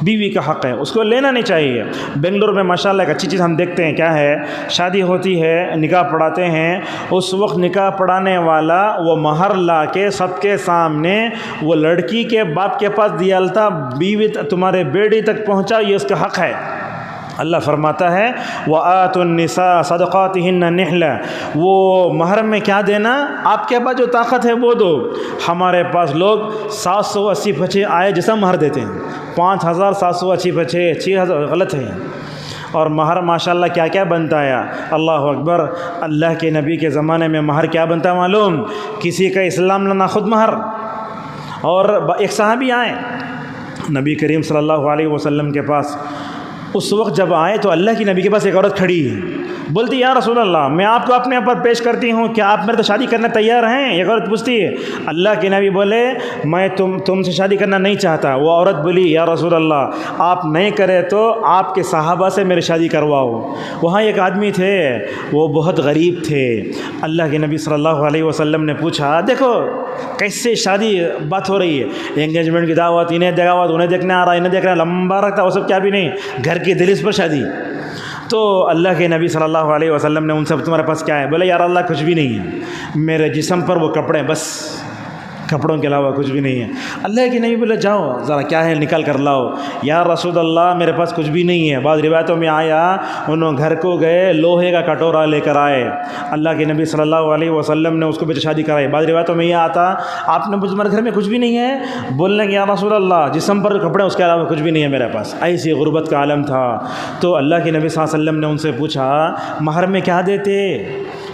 بیوی کا حق ہے، اس کو لینا نہیں چاہیے۔ بنگلور میں ماشاءاللہ ایک اچھی چیز ہم دیکھتے ہیں، کیا ہے؟ شادی ہوتی ہے، نکاح پڑھاتے ہیں، اس وقت نکاح پڑھانے والا وہ مہر لا کے سب کے سامنے وہ لڑکی کے باپ کے پاس دیالتا، بیوی تمہارے بیٹی تک پہنچا، یہ اس کا حق ہے۔ اللہ فرماتا ہے وَآتُوا النِّسَاءَ صَدَقَاتِهِنَّ نِحْلَةً، وہ مہر میں کیا دینا؟ آپ کے پاس جو طاقت ہے وہ دو۔ ہمارے پاس لوگ 780 پچھے آئے جیسا مہر دیتے ہیں، 5780 پچھے، 6000، غلط ہے۔ اور مہر ماشاءاللہ کیا کیا بنتا ہے؟ اللہ اکبر۔ اللہ کے نبی کے زمانے میں مہر کیا بنتا ہے معلوم؟ کسی کا اسلام لانا خود مہر۔ اور ایک صحابی آئے نبی کریم صلی اللہ علیہ وسلم کے پاس، اس وقت جب آئے تو اللہ کی نبی کے پاس ایک عورت کھڑی ہے، بولتی یا رسول اللہ میں آپ کو اپنے اوپر پیش کرتی ہوں، کیا آپ میرے تو شادی کرنے تیار ہیں؟ ایک عورت پوچھتی ہے۔ اللہ کے نبی بولے میں تم سے شادی کرنا نہیں چاہتا۔ وہ عورت بولی یا رسول اللہ آپ نہیں کرے تو آپ کے صحابہ سے میری شادی کرواؤ۔ وہاں ایک آدمی تھے، وہ بہت غریب تھے۔ اللہ کے نبی صلی اللہ علیہ وسلم نے پوچھا دیکھو کیسے شادی بات ہو رہی ہے، انگیجمنٹ کی دعوت، انہیں دعوت، انہیں دیکھنے آ رہا، انہیں دیکھنا لمبا رکھتا، وہ سب کیا بھی نہیں، گھر کی دہلیز پر شادی۔ تو اللہ کے نبی صلی اللہ علیہ وسلم نے ان سے تمہارے پاس کیا ہے؟ بولے یار اللہ کچھ بھی نہیں ہے، میرے جسم پر وہ کپڑے، بس کپڑوں کے علاوہ کچھ بھی نہیں ہے۔ اللہ کے نبی بولے جاؤ ذرا کیا ہے نکال کر لاؤ۔ یا رسول اللہ میرے پاس کچھ بھی نہیں ہے۔ بعض روایتوں میں آیا انہوں گھر کو گئے، لوہے کا کٹورا لے کر آئے، اللہ کے نبی صلی اللہ علیہ وسلم نے اس کو بھی شادی کرائی۔ بعض روایتوں میں یہ آتا آپ نے تمہارے گھر میں کچھ بھی نہیں ہے، بولنے کہ یا رسول اللہ جسم پر کپڑے اس کے علاوہ کچھ بھی نہیں ہے میرے پاس۔ ایسی غربت کا عالم تھا۔ تو اللہ کے نبی صلی اللہ علیہ وسلم نے ان سے پوچھا مہر میں کیا دیتے؟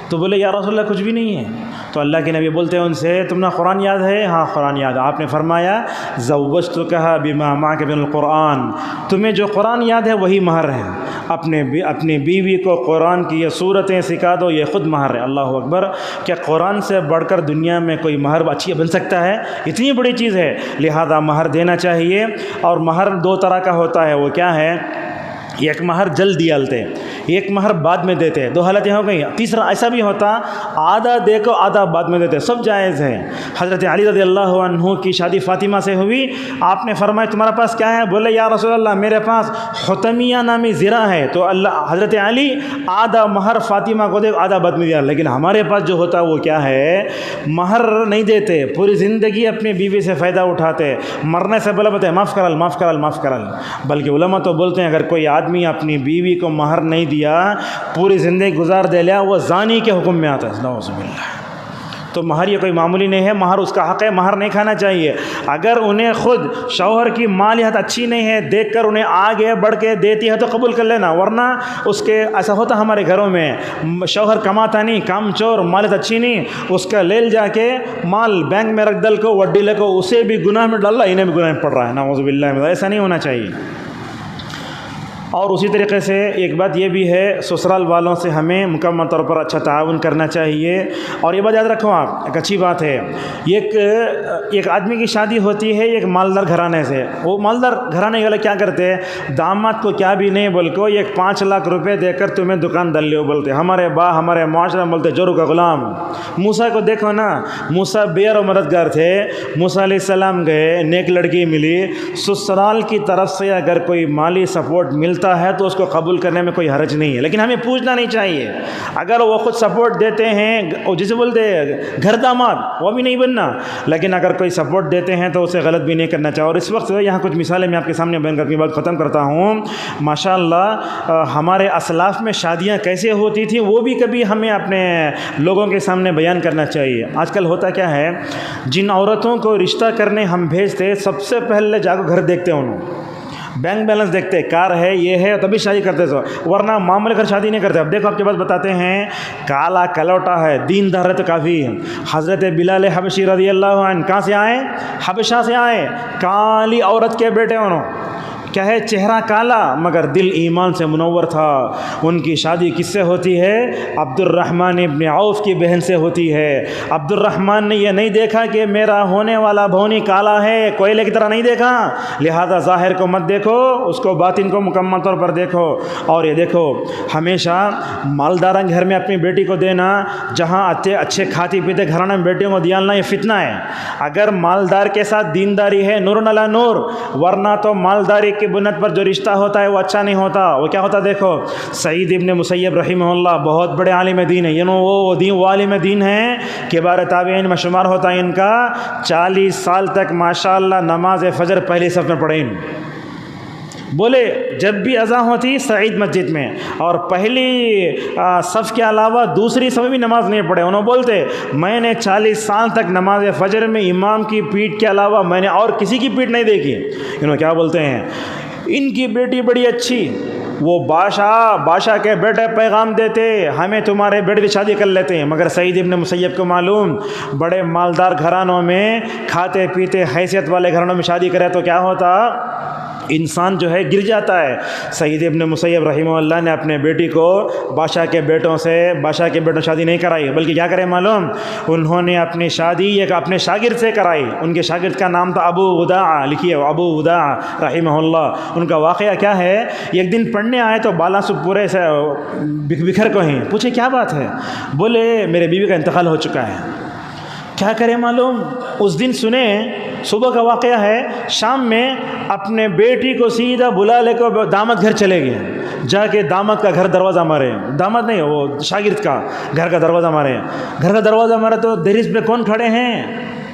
تو بولے یا رسول اللہ کچھ بھی نہیں ہے۔ تو اللہ کے نبی بولتے ہیں ان سے تم نے قرآن یاد ہے؟ ہاں قرآن یاد ہے۔ آپ نے فرمایا زوجتکہ بما معک من القرآن، تمہیں جو قرآن یاد ہے وہی مہر ہے۔ اپنی بیوی کو قرآن کی یہ صورتیں سکھا دو، یہ خود مہر ہے۔ اللہ اکبر! کیا قرآن سے بڑھ کر دنیا میں کوئی مہر اچھی بن سکتا ہے؟ اتنی بڑی چیز ہے، لہذا مہر دینا چاہیے۔ اور مہر دو طرح کا ہوتا ہے، وہ کیا ہے؟ ایک مہر جلد دیا ڈالتے، ایک مہر بعد میں دیتے، دو حالتیں ہو گئی۔ تیسرا ایسا بھی ہوتا آدھا دے کو آدھا بعد میں دیتے، سب جائز ہے۔ حضرت علی رضی اللہ عنہ کی شادی فاطمہ سے ہوئی، آپ نے فرمایا تمہارے پاس کیا ہے؟ بولے یا رسول اللہ میرے پاس حتمیہ نامی زرہ ہے، تو حضرت علی آدھا مہر فاطمہ کو دے آدھا بعد میں دیا۔ لیکن ہمارے پاس جو ہوتا ہے وہ کیا ہے؟ مہر نہیں دیتے، پوری زندگی اپنی بیوی سے فائدہ اٹھاتے، مرنے سے بلا بتے معاف کرل معاف کرل معاف کرل۔ بلکہ علماء تو بولتے ہیں اگر کوئی آدمی اپنی بیوی کو مہر نہیں دیا، پوری زندگی گزار دے لیا، وہ زانی کے حکم میں آتا ہے، نعوذ باللہ۔ تو مہر یہ کوئی معمولی نہیں ہے، مہر اس کا حق ہے، مہر نہیں کھانا چاہیے۔ اگر انہیں خود شوہر کی مالیت اچھی نہیں ہے، دیکھ کر انہیں آگے بڑھ کے دیتی ہے تو قبول کر لینا، ورنہ اس کے ایسا ہوتا ہمارے گھروں میں، شوہر کماتا نہیں، کام چور، مالیت اچھی نہیں، اس کا لے جا کے مال بینک میں رکھ ڈل کو وڈی لے کو، اسے بھی گناہ میں ڈال رہا، انہیں بھی گناہ میں پڑ رہا ہے، نعوذ باللہ۔ ایسا نہیں ہونا چاہیے۔ اور اسی طریقے سے ایک بات یہ بھی ہے، سسرال والوں سے ہمیں مکمل طور پر اچھا تعاون کرنا چاہیے۔ اور یہ بات یاد رکھو آپ، ایک اچھی بات ہے، ایک آدمی کی شادی ہوتی ہے ایک مالدار گھرانے سے، وہ مالدار گھرانے والے کیا کرتے ہیں؟ داماد کو کیا بھی نہیں بول کو 5 لاکھ روپے دے کر تمہیں دکان ڈال لیو بولتے۔ ہمارے معاشرے میں بولتے جورو کا غلام۔ موسیٰ کو دیکھو نا، موسیٰ بیر و مددگار تھے، موسیٰ علیہ السلام گئے، نیک لڑکی ملی، سسرال کی طرف سے اگر کوئی مالی سپورٹ ملتا ہے تو اس کو قبول کرنے میں کوئی حرج نہیں ہے، لیکن ہمیں پوچھنا نہیں چاہیے۔ اگر وہ خود سپورٹ دیتے ہیں، جسے بولتے گھر داماد، وہ بھی نہیں بننا، لیکن اگر کوئی سپورٹ دیتے ہیں تو اسے غلط بھی نہیں کرنا چاہیے۔ اور اس وقت یہاں کچھ مثالیں میں آپ کے سامنے بیان کر کے بات ختم کرتا ہوں۔ ماشاءاللہ ہمارے اسلاف میں شادیاں کیسے ہوتی تھیں وہ بھی کبھی ہمیں اپنے لوگوں کے سامنے بیان کرنا چاہیے۔ آج کل ہوتا کیا ہے، جن عورتوں کو رشتہ کرنے ہم بھیجتے، سب سے پہلے جا کے گھر دیکھتے انہوں، بینک بیلنس دیکھتے، کار ہے، یہ ہے، تبھی شادی کرتے سو، ورنہ معاملے کر شادی نہیں کرتے۔ اب دیکھو آپ کے پاس بتاتے ہیں، کالا کلوٹا ہے، دین دار ہے تو کافی ہے۔ حضرت بلال حبشی رضی اللہ عنہ کہاں سے آئے؟ حبشہ سے آئے، کالی عورت کے بیٹے انہوں، کیا ہے؟ چہرہ کالا مگر دل ایمان سے منور تھا۔ ان کی شادی کس سے ہوتی ہے؟ عبد الرحمن ابن عوف کی بہن سے ہوتی ہے۔ عبد الرحمن نے یہ نہیں دیکھا کہ میرا ہونے والا بھونی کالا ہے، کوئلے کی طرح نہیں دیکھا، لہذا ظاہر کو مت دیکھو، اس کو باطن کو مکمل طور پر دیکھو۔ اور یہ دیکھو، ہمیشہ مالدار گھر میں اپنی بیٹی کو دینا، جہاں اچھے کھاتی پیتے گھرانے میں بیٹیوں کو دیالنا، یہ فتنہ ہے۔ اگر مالدار کے ساتھ دینداری ہے، نور علی نور، ورنہ تو مالداری کی بنیاد پر جو رشتہ ہوتا ہے وہ اچھا نہیں ہوتا۔ وہ کیا ہوتا دیکھو، سعید ابن مسیب رحمہ اللہ بہت بڑے عالم دین ہیں، یعنی وہ عالم دین ہیں، کبار تابعین میں شمار ہوتا ہے ان کا، 40 سال تک ماشاءاللہ نماز فجر پہلی صف میں پڑھیں۔ بولے جب بھی اذان ہوتی سعید مسجد میں، اور پہلی صف کے علاوہ دوسری صف میں بھی نماز نہیں پڑھے۔ انہوں بولتے میں نے 40 سال تک نماز فجر میں امام کی پیٹھ کے علاوہ میں نے اور کسی کی پیٹھ نہیں دیکھی۔ انہوں کیا بولتے ہیں، ان کی بیٹی بڑی اچھی، وہ بادشاہ کے بیٹے پیغام دیتے ہمیں تمہارے بیٹے کی شادی کر لیتے ہیں، مگر سعید ابن مسیب کو معلوم بڑے مالدار گھرانوں میں، کھاتے پیتے حیثیت والے گھرانوں میں شادی کرے تو کیا ہوتا، انسان جو ہے گر جاتا ہے۔ سعید ابن مسیب رحمہ اللہ نے اپنے بیٹی کو بادشاہ کے بیٹوں سے شادی نہیں کرائی، بلکہ کیا کرے معلوم، انہوں نے اپنی شادی ایک اپنے شاگرد سے کرائی۔ ان کے شاگرد کا نام تھا ابو وداع، لکھیے ابو وداع رحمہ اللہ۔ ان کا واقعہ کیا ہے، ایک دن پڑھنے آئے تو بالا سب پورے سے بکھر کو ہیں، پوچھے کیا بات ہے؟ بولے میرے بیوی کا انتقال ہو چکا ہے۔ کیا کرے معلوم، اس دن سنیں صبح کا واقعہ ہے، شام میں اپنے بیٹی کو سیدھا بلا لے کر داماد گھر چلے گئے، جا کے داماد کا گھر دروازہ مارے، داماد نہیں وہ شاگرد کا گھر کا دروازہ مارے۔ گھر کا دروازہ مارے تو دہلیز پہ کون کھڑے ہیں؟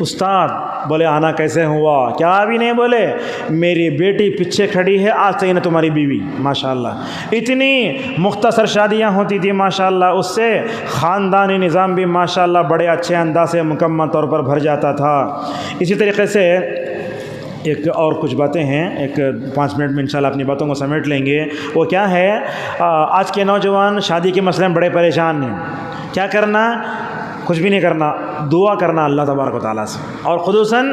استاد۔ بولے آنا کیسے ہوا؟ کیا بھی نہیں بولے، میری بیٹی پیچھے کھڑی ہے، آج سے نہ تمہاری بیوی۔ ماشاءاللہ اتنی مختصر شادیاں ہوتی تھی ماشاءاللہ، اس سے خاندانی نظام بھی ماشاءاللہ بڑے اچھے انداز سے مکمل طور پر بھر جاتا تھا۔ اسی طریقے سے ایک اور کچھ باتیں ہیں، ایک 5 منٹ میں انشاءاللہ اپنی باتوں کو سمیٹ لیں گے۔ وہ کیا ہے، آج کے نوجوان شادی کے مسئلے میں بڑے پریشان ہیں۔ کیا کرنا؟ کچھ بھی نہیں کرنا، دعا کرنا اللہ تبارک و تعالیٰ سے، اور خصوصاً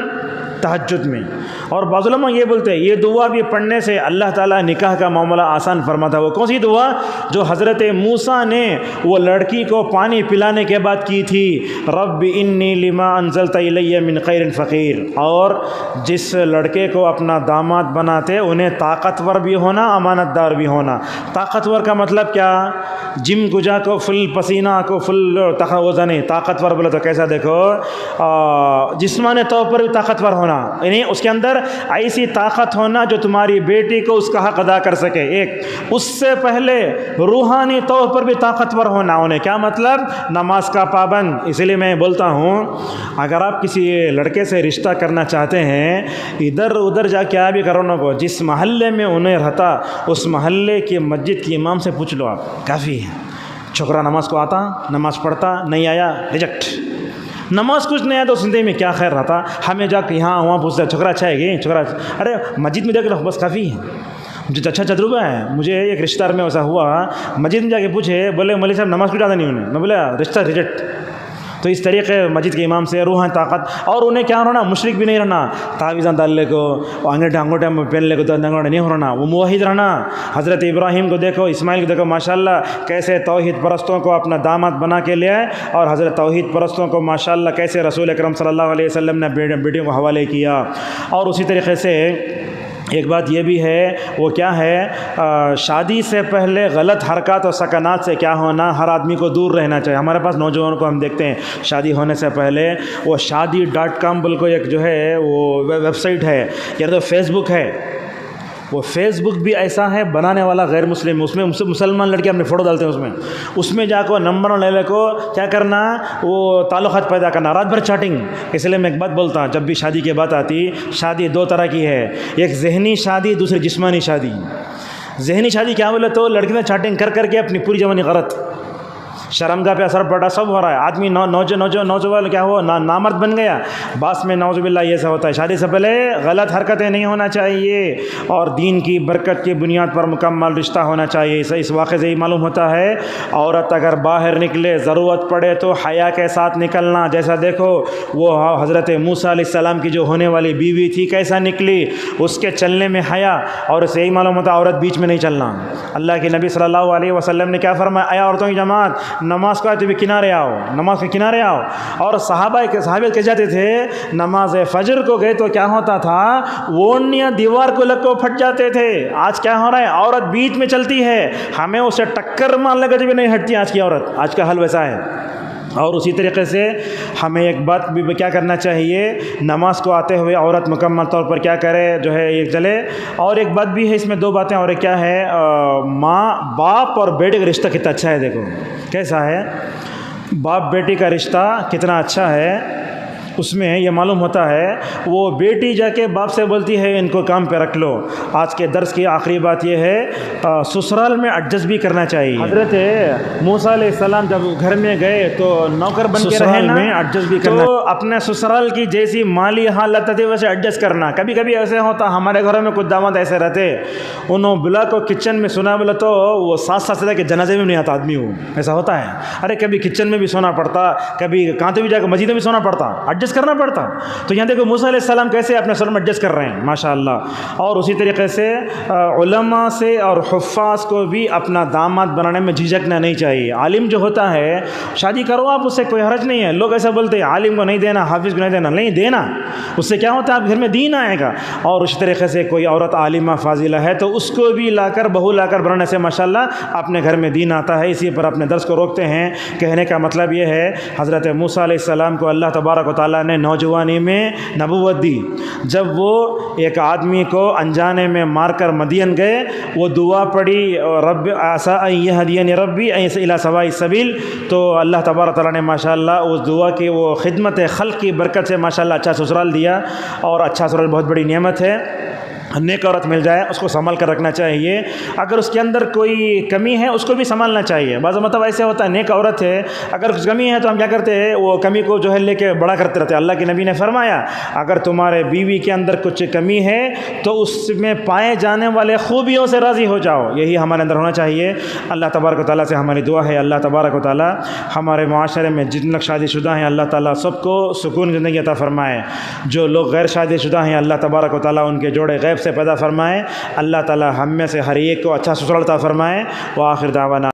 تہجد میں. اور بعض علماء یہ بولتے ہیں یہ دعا بھی پڑھنے سے اللہ تعالیٰ نکاح کا معاملہ آسان فرماتا ہے. وہ کون سی دعا؟ جو حضرت موسیٰ نے وہ لڑکی کو پانی پلانے کے بعد کی تھی، رب انی لما انزلت الی من خیر فقیر. اور جس لڑکے کو اپنا داماد بناتے انہیں طاقتور بھی ہونا، امانت دار بھی ہونا. طاقتور کا مطلب کیا؟ جم گجا کو فل پسینہ کو فل تخوزہ نہیں. طاقتور بولے تو کیسا دیکھو، جسمانی طور پر بھی طاقتور ہونا، یعنی اس کے اندر ایسی طاقت ہونا جو تمہاری بیٹی کو اس کا حق ادا کر سکے. ایک اس سے پہلے روحانی طور پر بھی طاقتور ہونا انہیں. کیا مطلب؟ نماز کا پابند. اسی لیے میں بولتا ہوں اگر آپ کسی لڑکے سے رشتہ کرنا چاہتے ہیں، ادھر ادھر جا کے بھی کرونا کو، جس محلے میں انہیں رہتا اس محلے کی مسجد کے امام سے پوچھ لو، آپ کافی ہے. چھوکرا نماز کو آتا، نماز پڑھتا، نہیں آیا ریجیکٹ. نماز کچھ نہیں آیا تو زندگی میں کیا خیر رہتا؟ ہمیں جا کے یہاں وہاں پوچھتا چھوکرا اچھا ہے گی چھوکرا، ارے مسجد میں دیکھ لو بس کافی ہے. مجھے اچھا تجربہ ہے. مجھے ایک رشتہ دار میں ایسا ہوا، مسجد میں جا کے پوچھے، بولے مولوی صاحب نماز کچھ آتا نہیں انہیں. میں بولا رشتہ ریجیکٹ. تو اس طریقے مسجد کے امام سے روحانی طاقت. اور انہیں کیا ہونا؟ مشرک بھی نہیں رہنا، تعویذاں ڈالنے کو، انگوٹھے میں پہننے کو انگوٹھے نہیں ہونا، وہ موحد رہنا. حضرت ابراہیم کو دیکھو، اسماعیل کو دیکھو، ماشاءاللہ کیسے توحید پرستوں کو اپنا داماد بنا کے لے آئے، اور حضرت توحید پرستوں کو ماشاءاللہ کیسے رسول اکرم صلی اللہ علیہ وسلم نے بیٹیوں کو حوالے کیا. اور اسی طریقے سے ایک بات یہ بھی ہے، وہ کیا ہے، شادی سے پہلے غلط حرکات اور سکنات سے کیا ہونا، ہر آدمی کو دور رہنا چاہیے. ہمارے پاس نوجوانوں کو ہم دیکھتے ہیں شادی ہونے سے پہلے وہ شادی.com بول کو ایک جو ہے وہ ویب سائٹ ہے، یا تو فیس بک ہے. وہ فیس بک بھی ایسا ہے، بنانے والا غیر مسلم، اس میں مسلمان لڑکے اپنے فوٹو ڈالتے ہیں، اس میں جا کو نمبر لے لے کو کیا کرنا، وہ تعلقات پیدا کرنا، رات بھر چیٹنگ. اس لیے میں ایک بات بولتا ہوں، جب بھی شادی کی بات آتی، شادی دو طرح کی ہے، ایک ذہنی شادی، دوسری جسمانی شادی. ذہنی شادی کیا بولے تو لڑکی نے چیٹنگ کر کر کے اپنی پوری جوانی غلط، شرمگاہ پہ اثر پڑا، سب ہو رہا ہے. آدمی نوجوان کیا ہوا، نامرد بن گیا. بعض میں نعوذ باللہ یہ سا ہوتا ہے. شادی سے پہلے غلط حرکتیں نہیں ہونا چاہیے، اور دین کی برکت کی بنیاد پر مکمل رشتہ ہونا چاہیے. اس واقعے سے ہی معلوم ہوتا ہے عورت اگر باہر نکلے، ضرورت پڑے تو حیا کے ساتھ نکلنا. جیسا دیکھو وہ حضرت موسیٰ علیہ السلام کی جو ہونے والی بیوی تھی کیسا نکلی، اس کے چلنے میں حیا. اور اس سے یہی معلوم ہوتا ہے عورت بیچ میں نہیں چلنا. اللہ کے نبی صلی اللہ علیہ وسلم نے کیا فرمایا، اے عورتوں کی جماعت، نماز کو آتے بھی کنارے آؤ، نماز کے کنارے آؤ. اور صحابہ کہہ جاتے تھے نماز فجر کو گئے تو کیا ہوتا تھا، وونیاں دیوار کو لگ کو پھٹ جاتے تھے. آج کیا ہو رہا ہے، عورت بیچ میں چلتی ہے، ہمیں اسے ٹکر مارنے کا بھی نہیں ہٹتی آج کی عورت. آج کا حل ویسا ہے. اور اسی طریقے سے ہمیں ایک بات بھی کیا کرنا چاہیے، نماز کو آتے ہوئے عورت مکمل طور پر کیا کرے، جو ہے یہ چلے. اور ایک بات بھی ہے اس میں، دو باتیں. اور ایک کیا ہے، ماں باپ اور بیٹے کا رشتہ کتنا اچھا ہے. دیکھو کیسا ہے، باپ بیٹی کا رشتہ کتنا اچھا ہے. اس میں یہ معلوم ہوتا ہے وہ بیٹی جا کے باپ سے بولتی ہے ان کو کام پہ رکھ لو. آج کے درس کی آخری بات یہ ہے، سسرال میں ایڈجسٹ بھی کرنا چاہیے. حضرت موسیٰ علیہ السلام جب گھر میں گئے تو نوکر بن کے رہے نا، ایڈجسٹ بھی کرنا. تو اپنے سسرال کی جیسی مالی حالت تھی ویسے ایڈجسٹ کرنا. کبھی کبھی ایسے ہوتا، ہمارے گھروں میں کچھ داماد ایسے رہتے، انہوں بلا کو کچن میں سونا بولا تو وہ ساتھ سے کہ جنازے میں نہیں آتا آدمی. وہ ایسا ہوتا ہے. ارے کبھی کچن میں بھی سونا پڑتا، کبھی کہاں تو بھی جا کے مسجد میں بھی سونا پڑتا، ایڈجسٹ کرنا پڑتا. تو یہاں دیکھو موسیٰ علیہ السلام کیسے اپنے سر میں ایڈجسٹ کر رہے ہیں ماشاءاللہ. اور اسی طریقے سے علماء سے اور حفاظ کو بھی اپنا داماد بنانے میں جھجکنا نہیں چاہیے. عالم جو ہوتا ہے شادی کرو آپ، اس سے کوئی حرج نہیں ہے. لوگ ایسا بولتے ہیں عالم کو نہیں دینا، حافظ کو نہیں دینا. نہیں دینا، اس سے کیا ہوتا ہے آپ گھر میں دین آئے گا. اور اسی طریقے سے کوئی عورت عالمہ فاضلہ ہے تو اس کو بھی لا کر بہو لا کر بنانے سے ماشاءاللہ اپنے گھر میں دین آتا ہے. اسی پر اپنے درس کو روکتے ہیں. کہنے کا مطلب یہ ہے حضرت موسیٰ علیہ السلام کو اللہ تبارک و تعالیٰ نے نوجوانی میں نبوت دی. جب وہ ایک آدمی کو انجانے میں مار کر مدین گئے، وہ دعا پڑھی رب عسیٰ ان یہدینی ربی الی سواء السبیل. تو اللہ تبارک تعالیٰ نے ماشاءاللہ اس دعا کی وہ خدمت خلق کی برکت سے ماشاءاللہ اچھا سسرال دیا. اور اچھا سسرال بہت بڑی نعمت ہے. نیک عورت مل جائے اس کو سنبھال کر رکھنا چاہیے. اگر اس کے اندر کوئی کمی ہے اس کو بھی سنبھالنا چاہیے. بعض مطلب ایسے ہوتا ہے نیک عورت ہے اگر کچھ کمی ہے تو ہم کیا کرتے ہیں وہ کمی کو جو ہے لے کے بڑا کرتے رہتے ہیں. اللہ کے نبی نے فرمایا اگر تمہارے بیوی کے اندر کچھ کمی ہے تو اس میں پائے جانے والے خوبیوں سے راضی ہو جاؤ. یہی ہمارے اندر ہونا چاہیے. اللہ تبارک و تعالیٰ سے ہماری دعا ہے اللہ تبارک و تعالیٰ ہمارے معاشرے میں جتنے لوگ شادی شدہ ہیں اللہ تعالیٰ سب کو سکون زندگی عطا فرمائے. جو لوگ غیر شادی شدہ ہیں اللہ تبارک و تعالیٰ ان کے جوڑے غیب سے پیدا فرمائے. اللہ تعالیٰ ہم میں سے ہر ایک کو اچھا سسرال عطا فرمائے. وآخر دعوانا